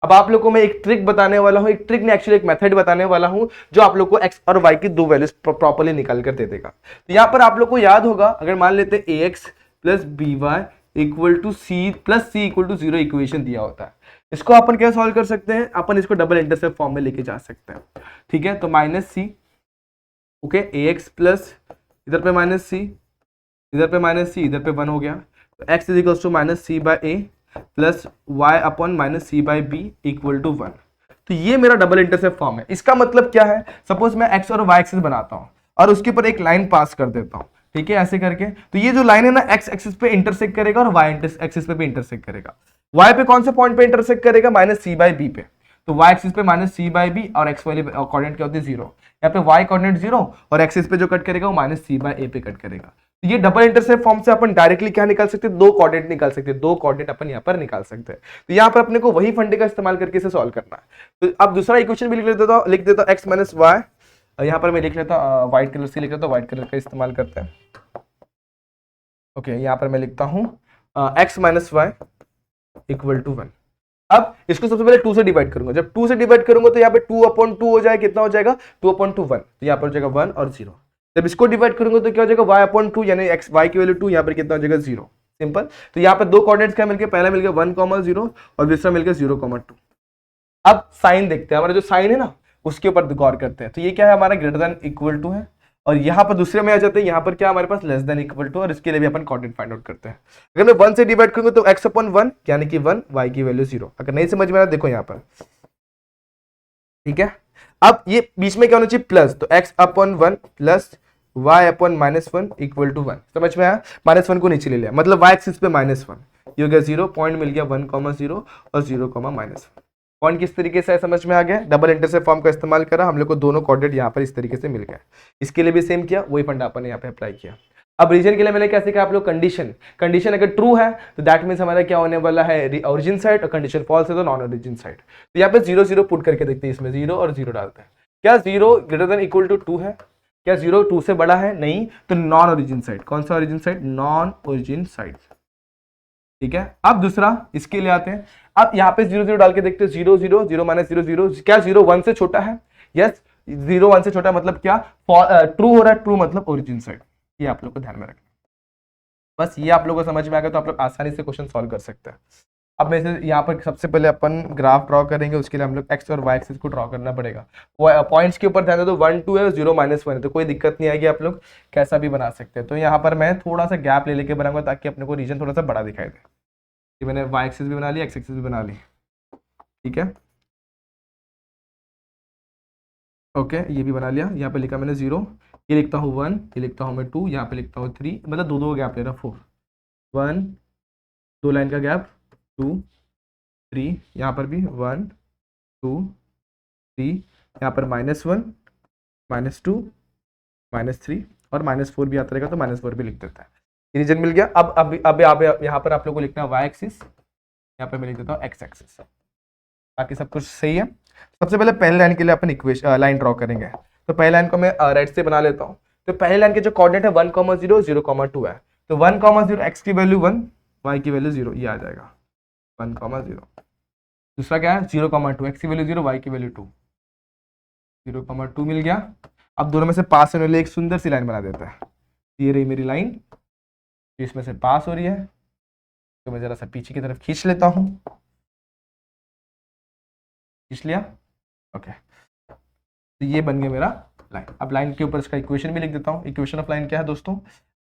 अब आप लोग को मैं एक ट्रिक बताने वाला हूं, एक ट्रिक नहीं एक्चुअली एक मेथड बताने वाला हूं जो आप लोग को x और y की दो वैल्यूज प्रॉपर्ली निकाल कर दे देगा। तो यहां पर आप लोग को याद होगा, अगर मान लेते हैं ax plus B Y equal to C plus C equal to 0 equation दिया होता है, इसको अपन क्या सॉल्व कर सकते हैं, अपन इसको डबल इंटरसेप्ट फॉर्म में लेके जा सकते हैं। ठीक है, तो माइनस सी, ओके, ax प्लस इधर पे माइनस सी, इधर पे माइनस सी, इधर पे 1 हो गया, तो x is equal to minus C by A plus Y upon minus C by B equal to 1। तो ये मेरा डबल इंटरसेप्ट फॉर्म है। इसका मतलब क्या है, सपोज मैं एक्स और वाई एक्सिस बनाता हूं और उसके ऊपर एक लाइन पास कर देता हूं, ठीक है, ऐसे करके। तो ये जो लाइन है ना, एक्स एक्सिस पे इंटरसेक्ट करेगा और वाई एक्सिस पे भी इंटरसेक्ट करेगा। वाई पे कौन से पॉइंट पे इंटरसेक्ट करेगा, माइनस सी बाई बी पे। तो वाई एक्सिस पे माइनस सी बाई बी और एक्स वाली कोऑर्डिनेट क्या होती है, 0। यहाँ पे वाई कोऑर्डिनेट 0 और एक्सिस पे जो कट करेगा वो माइनस सी बाई ए पे कट करेगा। तो ये डबल इंटरसेप्ट फॉर्म से अपन डायरेक्टली क्या निकाल सकते हैं, दो कोऑर्डिनेट निकाल सकते हैं, दो कोऑर्डिनेट अपन यहाँ पर निकाल सकते हैं। तो यहाँ पर अपने को वही फंडे का इस्तेमाल करके इसे सॉल्व करना है। तो अब दूसरा इक्वेशन भी लिख देता हूँ एक्स माइनस वाई। यहाँ पर मैं लिख लेता हूँ व्हाइट कलर से लिख लेता हूँ, व्हाइट कलर का इस्तेमाल करते हैं। ओके, यहाँ पर मैं लिखता हूँ X minus Y equal to 1। अब इसको सबसे पहले 2 से डिवाइड करूंगा। जब 2 से डिवाइड करूंगा तो यहाँ पे 2/2 हो जाएगा, कितना हो जाएगा, 2/2 1। तो यहाँ पर हो जाएगा 1 और 0। जब इसको डिवाइड करूंगा तो क्या हो जाएगा, y/2 यानी x y की वैल्यू 2, यहाँ पर कितना हो जाएगा 0। सिंपल। तो यहाँ पर दो कोऑर्डिनेट्स क्या मिलके, पहला मिल गया 1,0 और दूसरा मिल गया 0,2। अब साइन देखते हैं, हमारा जो साइन है ना उसके ऊपर गौर करते हैं। तो ये क्या है, हमारा ग्रेटर देन इक्वल टू है, और यहाँ पर दूसरे में आ जाते हैं, यहाँ पर क्या हमारे पास लेस देन इक्वल टू, और इसके लिए भी अपन कोऑर्डिनेट फाइंड आउट करते हैं। अगर मैं 1 से डिवाइड करूंगा तो x/1 यानी कि 1, y की वैल्यू 0। अगर नहीं समझ में आया देखो यहाँ पर, ठीक है। अब ये बीच में क्या होना चाहिए, प्लस, तो x/1 plus y/-1 equal to 1। समझ में आया, -1 को नीचे ले लिया, मतलब y एक्सिस पे -1, ये हो गया 0, पॉइंट मिल गया 1,0 और 0,-1। पॉइंट किस तरीके से है समझ में आ गया, डबल इंटरसेप्ट फॉर्म का इस्तेमाल करा, हम लोग को दोनों कोऑर्डिनेट यहाँ पर इस तरीके से मिल गए। इसके लिए भी सेम किया, वही फंडा अपन ने यहाँ पे अप्लाई किया। अब रीजन के लिए मैंने क्या सीखा, आप लोग कंडीशन अगर ट्रू है तो दैट मींस हमारा क्या होने वाला है, ओरिजिन साइड, और कंडीशन फॉल्स है तो नॉन ओरिजिन साइड। तो यहाँ पे 0 0 पुट करके देखते हैं, इसमें 0 और 0 डालते हैं। क्या 0 ग्रेटर देन इक्वल टू 2 है, क्या 0 2 से बड़ा है, नहीं, तो नॉन ओरिजिन साइड। कौन सा origin side, non origin side. ठीक है, अब दूसरा इसके लिए आते हैं। अब यहाँ पे 0 0 डाल के देखते हैं, 0 0 0 माइनस 0 0, क्या 0 1 से छोटा है, यस, 0 1 से छोटा मतलब क्या, ट्रू हो रहा है, ट्रू मतलब ओरिजिन साइड। ये आप लोग को ध्यान में रखना, बस ये आप लोगों को समझ में आ गया तो आप लोग आसानी से क्वेश्चन सॉल्व कर सकते हैं। अब मैं यहाँ पर सबसे पहले अपन ग्राफ ड्रॉ करेंगे, उसके लिए हम लोग एक्स और वाई एक्सिस को ड्रॉ करना पड़ेगा। पॉइंट्स के ऊपर ध्यान दे दो, 1 2 है, 0 -1 है, तो कोई दिक्कत नहीं आएगी, आप लोग कैसा भी बना सकते हैं। तो यहाँ पर मैं थोड़ा सा गैप ले लेके बनाऊंगा ताकि अपने को रीजन थोड़ा सा बड़ा दिखाई दे। ये मैंने वाई एक्सिस भी बना ली, एक्स एक्सिस भी बना ली, ठीक है, ओके, ये भी बना लिया। यहाँ पे लिखा मैंने 0, ये लिखता हूँ 1, ये लिखता हूँ मैं 2, यहाँ पे लिखता हूँ 3, मतलब दो गैप ले रहा, 4 1, 2 लाइन का गैप, 2 3, यहाँ पर भी 1 2 3, यहाँ पर -1 -2 -3 और -4 भी आता रहेगा, तो -4 भी लिख देता है। रीजन मिल गया। अब यहाँ पर आप लोग को लिखना है वाई एक्सिस, यहाँ पर मैं लिख देता हूँ एक्स एक्सिस, बाकी सब कुछ सही है। सबसे पहले पहले लाइन के लिए अपन इक्वेशन लाइन ड्रॉ करेंगे। तो पहले लाइन को मैं राइट से बना लेता हूँ। तो पहले लाइन के जो कोऑर्डिनेट है 1,0 0,2 है, तो 1,0 एक्स की वैल्यू 1, वाई की वैल्यू 0, ये आ जाएगा 1,0। दूसरा क्या है 0,2, एक्स की वैल्यू 0, वाई की वैल्यू 2, 0,2 मिल गया। अब दोनों में से पास होने वाली एक सुंदर सी लाइन बना देता है। ये रही मेरी लाइन, इसमें से पास हो रही है, तो मैं जरा सा पीछे की तरफ खींच लेता हूँ, खींच लिया, ओके। तो ये बन गया मेरा लाइन। अब लाइन के ऊपर इसका इक्वेशन भी लिख देता हूँ। इक्वेशन ऑफ लाइन क्या है दोस्तों,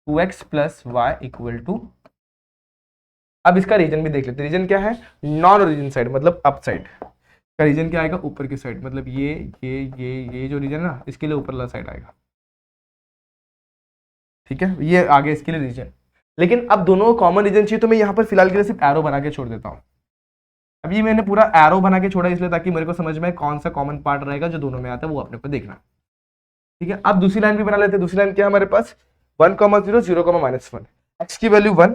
2x plus Y equal to अब इसका रीजन भी देख लेते हैं। रीजन क्या है? नॉन ओरिजिन साइड, मतलब अप साइड का रीजन क्या आएगा? ऊपर की साइड, मतलब ये जो रीजन है ना, इसके लिए ऊपर वाला साइड आएगा। ठीक है, ये आगे इसके लिए रीजन। लेकिन अब दोनों कॉमन रीजन चाहिए, तो मैं यहाँ पर फिलहाल के लिए सिर्फ एरो बना के छोड़ देता हूँ। अब ये मैंने पूरा एरो बना के छोड़ा इसलिए ताकि मेरे को समझ में कौन सा कॉमन पार्ट रहेगा जो दोनों में आता है, वो अपने को देखना। ठीक है, अब दूसरी लाइन भी बना लेते हैं। दूसरी लाइन क्या है हमारे पास? 1,0 0,-1, एक्स की वैल्यू 1,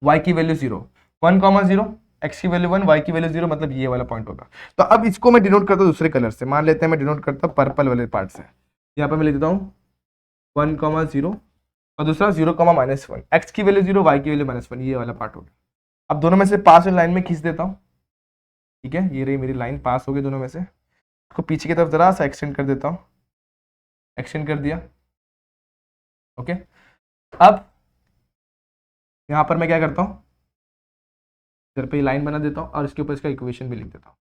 वाई की वैल्यू 0, 1,0, एक्स की वैल्यू 1, वाई की वैल्यू 0, मतलब ये वाला पॉइंट होगा। तो अब इसको मैं डिनोट करता हूँ दूसरे कलर से। मान लेते हैं मैं डिनोट करता हूँ पर्पल वाले पार्ट से। यहाँ पर मैं लिख देता हूँ 1,0 और दूसरा 0,-1, एक्स की वैल्यू 0, वाई की वैल्यू -1, ये वाला पार्ट होगा। अब दोनों में से पास लाइन में खींच देता हूँ। ठीक है, ये रही मेरी लाइन, पास हो गई दोनों में से। इसको पीछे की तरफ जरा सा एक्सटेंड कर देता हूँ, एक्सटेंड कर दिया। ओके, अब यहां पर मैं क्या करता हूं, इधर पे लाइन बना देता हूं और इसके ऊपर इसका इक्वेशन भी लिख देता हूं।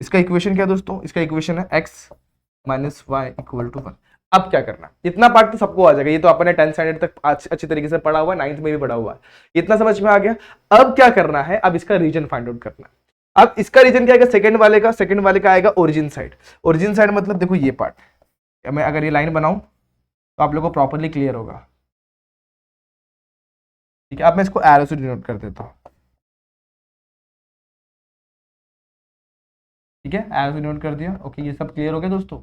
इसका इक्वेशन क्या है दोस्तों? इसका इक्वेशन है x - y = 1। अब क्या करना, इतना पार्ट तो सबको आ जाएगा, ये तो अपने 10th स्टैंडर्ड तक अच्छी तरीके से पढ़ा हुआ है, 9th में भी पढ़ा हुआ है, इतना समझ में आ गया। अब क्या करना है? अब इसका रीजन फाइंड आउट करना है। अब इसका रीजन क्या आएगा? सेकंड वाले का आएगा ओरिजिन साइड। ओरिजिन साइड मतलब देखो ये पार्ट, मैं अगर ये लाइन बनाऊं तो आप लोगों को प्रॉपरली क्लियर होगा। ठीक है, अब मैं इसको एरो से डिनोट कर देता हूं। ठीक है, एरो से डिनोट कर दिया। ओके, ये सब क्लियर हो गया दोस्तों।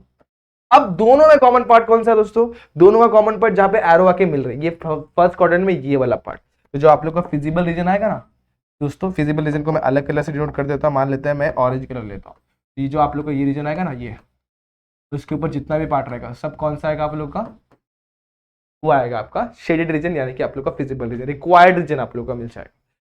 अब दोनों में कॉमन पार्ट कौन सा है दोस्तों? दोनों का कॉमन पार्ट जहां पे एरो आके मिल रही है, ये फर्स्ट क्वाड्रेंट में ये वाला पार्ट। तो जो आप लोग का फिजिबल रीजन आएगा ना दोस्तों, फिजिबल रीजन को मैं अलग कलर से डिनोट कर देता हूं। मान लेते हैं मैं ऑरेंज कलर लेता हूँ। ये जो आप लोग का ये रीजन आएगा ना, ये तो इसके ऊपर जितना भी पार्ट रहेगा सब कौन सा आएगा आप लोग का? वो आएगा आपका शेडेड रीजन, यानी कि आप लोग का फिजिबल रीजन, रिक्वायर्ड रीजन आप लोग का मिल जाएगा।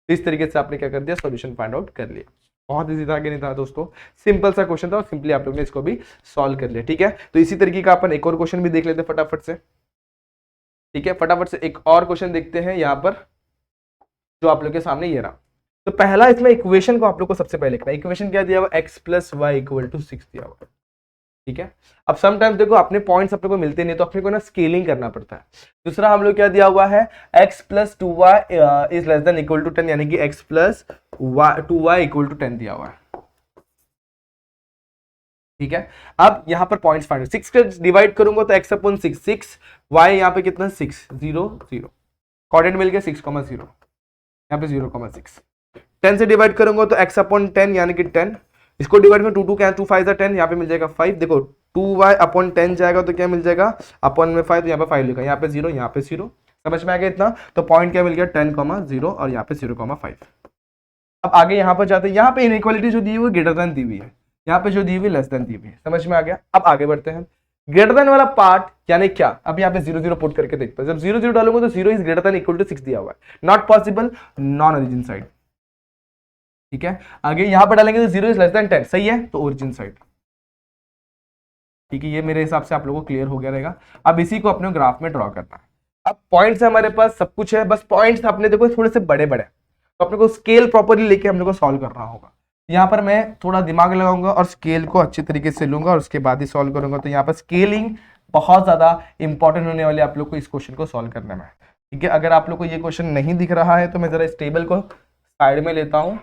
तो इस तरीके से आपने क्या कर दिया? सॉल्यूशन फाइंड आउट कर लिया। बहुत इजी था कि नहीं था दोस्तों? सिंपल सा क्वेश्चन था और सिंपली आप लोग ने इसको भी सॉल्व कर लिया। ठीक है, तो इसी तरीके का अपन एक और क्वेश्चन भी देख लेते हैं फटाफट से। ठीक है, फटाफट से एक और क्वेश्चन देखते हैं यहाँ पर, जो आप लोग के सामने ये रहा। तो पहला इसमें इक्वेशन को आप लोग को सबसे पहले लिखना है। इक्वेशन क्या दिया हुआ? x + y = 6 दिया हुआ। ठीक है, अब समटाइम्स देखो अपने पॉइंट्स अपने को मिलते नहीं, तो अपने को ना स्केलिंग करना पड़ता है। दूसरा हम लोग क्या दिया हुआ है? x + 2y = 10, यानी कि x + 2y = 10 दिया हुआ है। ठीक है, अब यहाँ पर पॉइंट्स फाइंड, 6 का डिवाइड करूंगा तो x/6, 6, y यहाँ पे कितना? 6, 0, 0, कोऑर्डिनेट मिल गया 6,0, यहाँ पे 0,6। 10 से डिवाइड करूंगा तो x/10 यानी कि 10, इसको डिवाइड में 2 2 क्या, 2 5 10, यहाँ पे मिल जाएगा 5। देखो 2y/10 जाएगा तो क्या मिल जाएगा? अपन में 5, तो यहाँ पे 5 लिखा, यहाँ पे 0, यहाँ पे 0। समझ में आ गया इतना? तो पॉइंट क्या मिल गया? 10,0 और यहाँ पे 0,5। अब आगे यहाँ पर जाते हैं। यहाँ पे इनइक्वालिटी जो दी हुई है ग्रेटर देन दी हुई है, यहाँ पे जो दी हुई लेस देन दी हुई है। समझ में आ गया? अब आगे बढ़ते हैं। ग्रेटर देन वाला पार्ट यानी क्या? अब यहाँ पे 0 0 पुट करके देखते हैं। जब 0 0 डालूंगा तो 0 is greater than equal to 6 दिया हुआ है, not possible, non origin side. ठीक है, आगे यहां पर डालेंगे तो 0 इज लेस देन 10, सही है, तो ओरिजिन साइड। ठीक है, ये मेरे हिसाब से आप लोगों को क्लियर हो गया रहेगा। अब इसी को अपने ग्राफ में ड्रॉ करना है। अब पॉइंट्स है हमारे पास, सब कुछ है, बस पॉइंट्स अपने देखो थोड़े से बड़े बड़े, तो अपने को स्केल प्रॉपरली लेके हम लोग को सॉल्व करना होगा। यहाँ पर मैं थोड़ा दिमाग लगाऊंगा और स्केल को अच्छी तरीके से लूंगा और उसके बाद ही सॉल्व करूंगा। तो यहाँ पर स्केलिंग बहुत ज्यादा इंपॉर्टेंट होने वाली है आप लोग को इस क्वेश्चन को सॉल्व करने में। ठीक है, अगर आप लोग को ये क्वेश्चन नहीं दिख रहा है तो मैं जरा इस टेबल को साइड में लेता हूँ,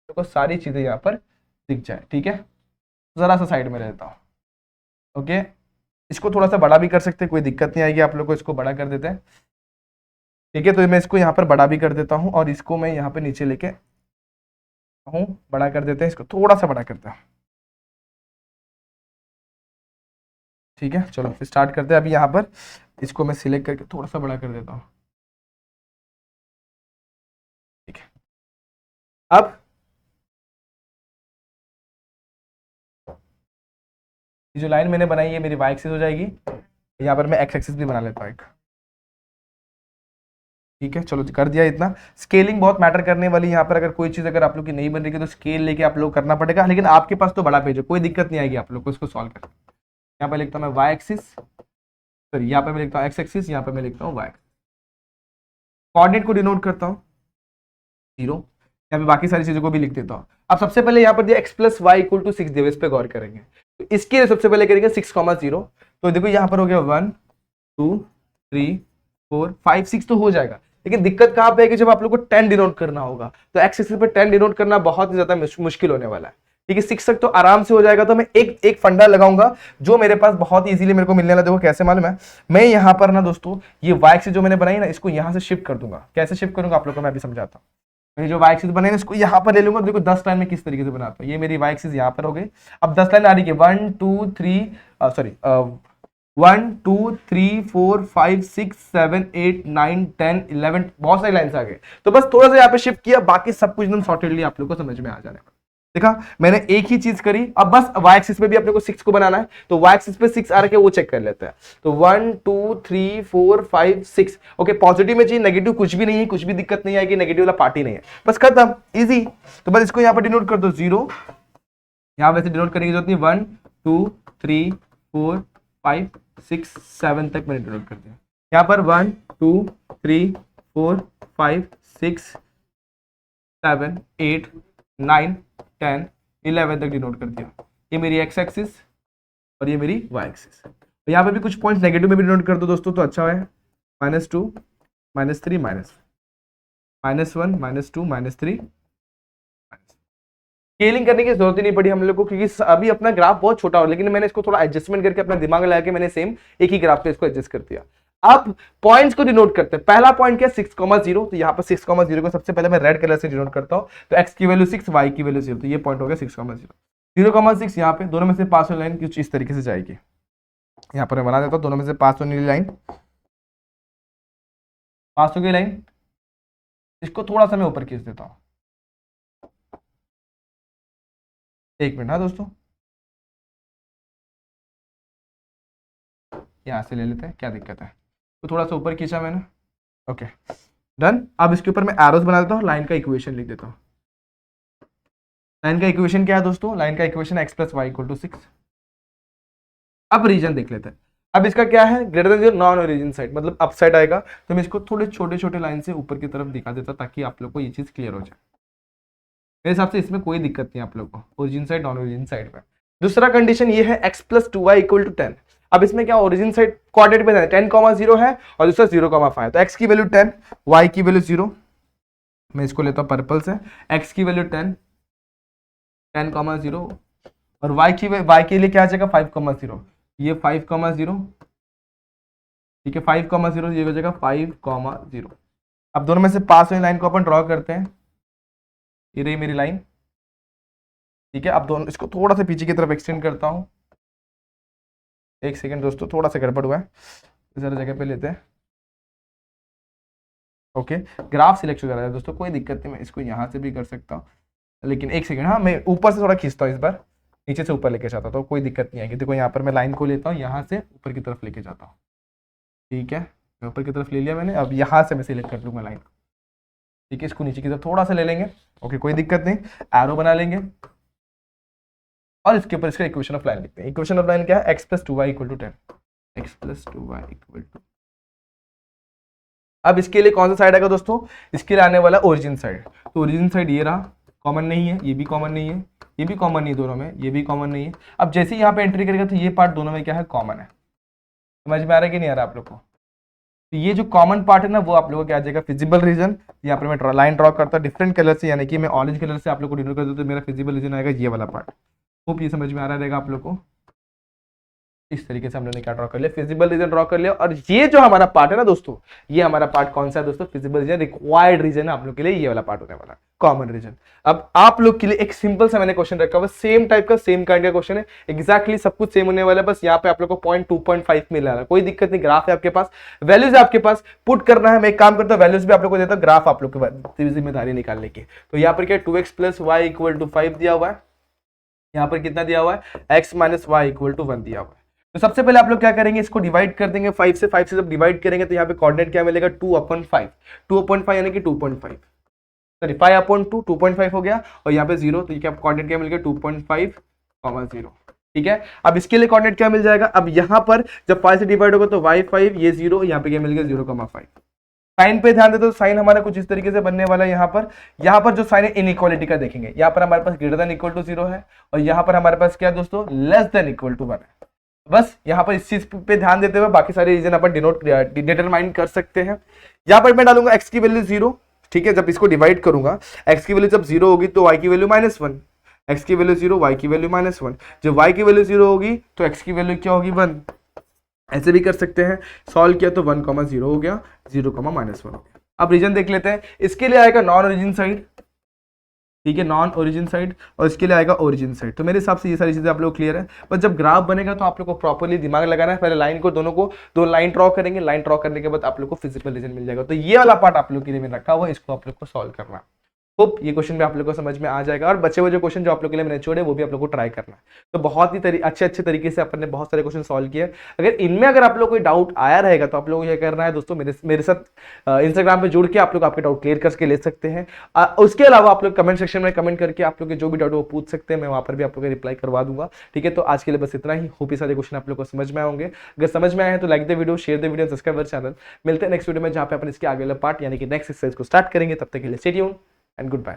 तो सारी चीजें यहाँ पर दिख जाए। ठीक है, जरा सा साइड में लेता हूँ। ओके, इसको थोड़ा सा बड़ा भी कर सकते हैं, कोई दिक्कत नहीं आएगी आप लोग को, इसको बड़ा कर देते हैं। ठीक है, तो मैं इसको यहाँ पर बड़ा भी कर देता हूँ और इसको मैं यहाँ पे नीचे लेके हूँ, बड़ा कर देते हैं, इसको थोड़ा सा बड़ा करते हैं। ठीक है, चलो फिर स्टार्ट करते हैं। अभी यहाँ पर इसको मैं सिलेक्ट करके थोड़ा सा बड़ा कर देता हूँ। ठीक है, अब ये जो लाइन मैंने बनाई है मेरी वाई एक्सिस हो जाएगी, यहाँ पर मैं एक्स एक्सिस भी बना लेता हूँ एक। ठीक है, चलो कर दिया इतना। स्केलिंग बहुत मैटर करने वाली यहाँ पर, अगर कोई चीज अगर आप लोग की नहीं बन रही है तो स्केल लेके आप लोग करना पड़ेगा, लेकिन आपके पास तो बड़ा पेज है, कोई दिक्कत नहीं आएगी आप लोग को इसको सॉल्व करना। यहाँ पर लिखता हूँ मैं वाई एक्सिस, सॉरी यहाँ पर मैं लिखता हूँ एक्स एक्सिस, यहाँ पर मैं लिखता हूँ वाई। कोऑर्डिनेट को डिनोट करता हूँ 0, यहाँ पे बाकी सारी चीजों को भी लिख देता हूँ। अब सबसे पहले यहाँ पर दिया x + y = 6 दिया, इस पे गौर करेंगे। तो इसके लिए सबसे पहले करेंगे 6,0, तो देखो यहाँ पर हो गया 1 2 3 4 5 6 तो हो जाएगा। लेकिन दिक्कत कहाँ पे है कि जब आप लोग को 10 डिनोट करना होगा तो एक्स एक्सिस पे 10 डिनोट करना बहुत ही ज्यादा मुश्किल होने वाला है। ठीक है, 6 तक तो आराम से हो जाएगा। तो मैं एक एक फंडा लगाऊंगा जो मेरे पास बहुत इजीली मेरे को मिलने वाला। देखो कैसे मालूम है, मैं यहाँ पर ना दोस्तों ये वाई एक्सिस जो मैंने बनाई ना, इसको यहाँ से शिफ्ट कर दूंगा। कैसे शिफ्ट करूंगा आप लोग को मैं अभी समझाता हूँ। मैं जो वाई एक्सिस बने इसको यहाँ पर ले लूंगा। देखो 10 लाइन में किस तरीके से बनाता हूँ। ये मेरी वाई एक्सिस यहाँ पर हो गई। अब 10 लाइन आ रही है, 1 2 3 सॉरी 1 2 3 4 5 6 7 8 9 10 11 बहुत सारी लाइन्स आ गए। तो बस थोड़ा सा यहाँ पे शिफ्ट किया, बाकी सब कुछ एकदम सॉर्टेडली आप लोग को समझ में आ जाने वाला। देखा मैंने एक ही चीज करी। अब बस वाई एक्सिस पे भी अपने को 6 को बनाना है, तो वाई एक्सिस पे 6 आ रहा है वो चेक कर लेते हैं। तो 1 2 3 4 5 6 ओके, पॉजिटिव में चाहिए, नेगेटिव कुछ भी नहीं है, कुछ भी दिक्कत नहीं आएगी, नेगेटिव वाला पार्ट ही नहीं है, बस खत्म, इजी। तो बस इसको यहाँ पर डिनोट कर दो 0, यहाँ वैसे डिनोट करने की जरूरत नहीं, 1 2 3 4 5 6 7 तक मैंने डिनोट कर दिया। यहाँ पर 1 2 3 4 5 6 7 8 9 10 11 तक डिनोट कर दिया। ये मेरी एक्स एक्सिस और ये मेरी वाई एक्सिस। तो यहाँ पे भी कुछ पॉइंट्स नेगेटिव में भी डिनोट कर दो दोस्तों, तो अच्छा है। -2 -3 -1 -2 -3। स्केलिंग करने की जरूरत ही नहीं पड़ी हम लोग को, क्योंकि अभी अपना ग्राफ बहुत छोटा हो, लेकिन मैंने इसको थोड़ा एडजस्टमेंट करके अपना दिमाग लगा के मैंने सेम एक ही ग्राफ पे इसको एडजस्ट कर दिया। अब पॉइंट्स को डिनोट करते हैं। पहला पॉइंट क्या है, 6,0। तो यहाँ पर 6,0 को सबसे पहले मैं रेड कलर से डिनोट करता हूँ। तो x की वैल्यू 6, y की वैल्यू 0, तो ये पॉइंट हो गया 6,0। 0,6 यहाँ पे दोनों में से पास वाली लाइन कुछ इस तरीके से जाएगी। यहाँ पर मैं बना देता हूँ, दोनों में से पास होने वाली लाइन, पास हो गई लाइन। इसको थोड़ा सा मैं ऊपर खींच देता हूँ, 1 मिनट। हाँ दोस्तों, यहाँ से ले लेते हैं, क्या दिक्कत है। तो थोड़ा सा ऊपर खींचा मैंने, ओके डन। अब इसके ऊपर मैं एरोस बना देता हूँ, लाइन का इक्वेशन लिख देता हूँ। लाइन का इक्वेशन क्या है दोस्तों, लाइन का इक्वेशन x + y = 6। अब रीजन देख लेते हैं। अब इसका क्या है, greater than 0 non origin side, मतलब अप साइड आएगा। तो मैं इसको थोड़े छोटे छोटे लाइन से ऊपर की तरफ दिखा देता ताकि आप लोग को ये चीज क्लियर हो जाए। मेरे हिसाब से इसमें कोई दिक्कत नहीं आप लोग को, origin side non origin side में। दूसरा कंडीशन ये है x + 2y = 10। अब इसमें क्या, ओरिजिन साइड कोऑर्डिनेट पे 10,0 है और दूसरा 0,5। तो x की वैल्यू 10, y की वैल्यू 0। मैं इसको लेता हूँ पर्पल से, x की वैल्यू 10, 10,0 और y के लिए क्या आ जाएगा 5,0। ये 5,0, ठीक है 5,0, ये हो जाएगा 5,0। अब दोनों में से पास वाली लाइन को अपन ड्रॉ करते हैं। ये रही मेरी लाइन, ठीक है। अब दोनों इसको थोड़ा सा पीछे की तरफ एक्सटेंड करता हूँ। एक सेकेंड दोस्तों, थोड़ा सा गड़बड़ हुआ है, जरा जगह पे लेते हैं। ओके, ग्राफ सिलेक्ट हो जा रहा है दोस्तों, कोई दिक्कत नहीं, मैं इसको यहाँ से भी कर सकता हूँ, लेकिन एक सेकेंड। हाँ, मैं ऊपर से थोड़ा खींचता हूँ, इस बार नीचे से ऊपर लेके जाता हूँ, तो कोई दिक्कत नहीं आएगी। देखो यहाँ पर मैं लाइन को लेता हूँ, यहाँ से ऊपर की तरफ लेके जाता हूँ, ठीक है। मैं ऊपर की तरफ ले लिया मैंने, अब यहाँ से मैं सिलेक्ट कर लूँगा लाइन, ठीक है। इसको नीचे की तरफ थोड़ा सा ले लेंगे, ओके कोई दिक्कत नहीं। एरो बना लेंगे और इसके ऊपर इसका इक्वेशन ऑफ लाइन लिखते हैं। इक्वेशन ऑफ लाइन क्या है, x + 2y = 10। x + 2y = अब इसके लिए कौन सा साइड आएगा दोस्तों, इसके लिए आने वाला ओरिजिन साइड। तो ओरिजिन साइड ये रहा, कॉमन नहीं है, ये भी कॉमन नहीं है, ये भी कॉमन नहीं है, दोनों में ये भी कॉमन नहीं है। अब जैसे ही यहाँ पे एंट्री करेगा तो ये पार्ट दोनों में क्या है, कॉमन है। समझ में आ रहा है कि नहीं आ रहा आप लोग को। तो ये जो कॉमन पार्ट है ना, वो आप लोगों को क्या आ जाएगा, फिजिबल रीजन। यहाँ पर मैं लाइन ड्रॉ करता हूँ डिफरेंट कलर से, यानी कि मैं ऑरेंज कलर से आप लोग को डिनोट कर दूँ, तो मेरा फिजिबल रीजन आएगा ये वाला पार्ट। होप ये समझ में आ रहा रहेगा आप लोग को। इस तरीके से हम लोगों ने क्या ड्रॉ कर लिया, फिजिबल रीजन ड्रॉ कर लिया। और ये जो हमारा पार्ट है ना दोस्तों, ये हमारा पार्ट कौन सा है दोस्तों, फिजिबल रीजन, रिक्वायर्ड रीजन है आप लोग के लिए, ये वाला पार्ट होने वाला कॉमन रीजन। अब आप लोग के लिए एक सिंपल सा मैंने क्वेश्चन रखा हुआ, सेम टाइप का सेम काइंड का क्वेश्चन है, एक्जैक्टली सब कुछ सेम होने वाला है। बस यहाँ पे आप लोग को पॉइंट 2.5 मिल रहा है, कोई दिक्कत नहीं। ग्राफ है आपके पास, वैल्यूज है आपके पास, पुट करना है। मैं एक काम करता हूँ, वैल्यूज भी आप लोग को देता हूँ, ग्राफ आप लोग की जिम्मेदारी निकालने की। तो यहाँ पर क्या 2x + y = 5 दिया हुआ है, यहाँ पर कितना दिया हुआ है, x - y = 1 दिया हुआ है। तो सबसे पहले आप लोग क्या करेंगे, इसको डिवाइड कर देंगे 5 से। 5 से जब डिवाइड करेंगे तो यहाँ पे कोऑर्डिनेट क्या मिलेगा, 2/5। 2/5 यानी कि 2.5, सॉरी 5/2, 2.5 हो गया। और यहाँ पे 0, तो ये क्या कोऑर्डिनेट क्या मिल गया, 2.5, 0, ठीक है। अब इसके लिए कोऑर्डिनेट क्या मिल जाएगा, अब यहाँ पर जब 5 से डिवाइड होगा तो y5, ये 0, यहाँ पे क्या मिल गया 0,5। साइन पे ध्यान देते तो साइन हमारा कुछ इस तरीके से बनने वाला है। यहाँ पर जो साइन है इनइक्वालिटी का देखेंगे, यहाँ पर हमारे पास > 0 है और यहाँ पर हमारे पास क्या है दोस्तों, < 1 है। बस यहाँ पर इस चीज पे ध्यान देते हुए बाकी सारे रीजन अपन डिटरमाइन कर सकते हैं। यहाँ पर मैं डालूंगा x की वैल्यू 0, ठीक है। जब इसको डिवाइड करूंगा, x की वैल्यू जब 0 होगी तो y की वैल्यू -1, x की वैल्यू 0, y की वैल्यू -1। जब y की वैल्यू 0 होगी तो x की वैल्यू क्या होगी, 1। ऐसे भी कर सकते हैं, सॉल्व किया तो 1, 0 हो गया, 0, -1 हो गया। अब रीजन देख लेते हैं। इसके लिए आएगा नॉन ओरिजिन साइड, ठीक है, नॉन ओरिजिन साइड, और इसके लिए आएगा ओरिजिन साइड। तो मेरे हिसाब से ये सारी चीजें आप लोग क्लियर है। बस जब ग्राफ बनेगा तो आप लोग को प्रॉपर्ली दिमाग लगाना है। पहले लाइन को दोनों को दो लाइन ड्रॉ करेंगे, लाइन ड्रॉ करने के बाद आप लोग को फिजिकल रीजन मिल जाएगा। तो ये वाला पार्ट आप लोग के लिए मैंने रखा हुआ है, इसको आप लोग को सॉल्व करना है। होप ये क्वेश्चन भी आप लोगों को समझ में आ जाएगा, और बचे हुए जो क्वेश्चन जो आप लोग के लिए मैंने छोड़े वो भी आप लोग को ट्राई करना है। तो बहुत ही अच्छे तरीके से अपन ने बहुत सारे क्वेश्चन सॉल्व किए। अगर आप लोग कोई डाउट आया रहेगा तो आप लोग ये करना है दोस्तों, मेरे साथ इंस्टाग्राम पे जुड़ के आप लोग आपके डाउट क्लियर करके ले सकते हैं। उसके अलावा आप लोग कमेंट सेक्शन में कमेंट करके आप लोग के जो भी डाउट वो पूछ सकते हैं, मैं वहां पर भी आप लोग को रिप्लाई करवा दूंगा, ठीक है। तो आज के लिए बस इतना ही। होप ये सारे क्वेश्चन आप लोग को समझ में आएंगे। अगर समझ में आए हैं तो like the video, share the video, subscribe our channel. मिलते हैं नेक्स्ट वीडियो में जहां पे अपन इसके आगे वाला पार्ट यानी कि नेक्स्ट एक्सरसाइज को स्टार्ट करेंगे। तब तक के लिए stay tuned and good bye.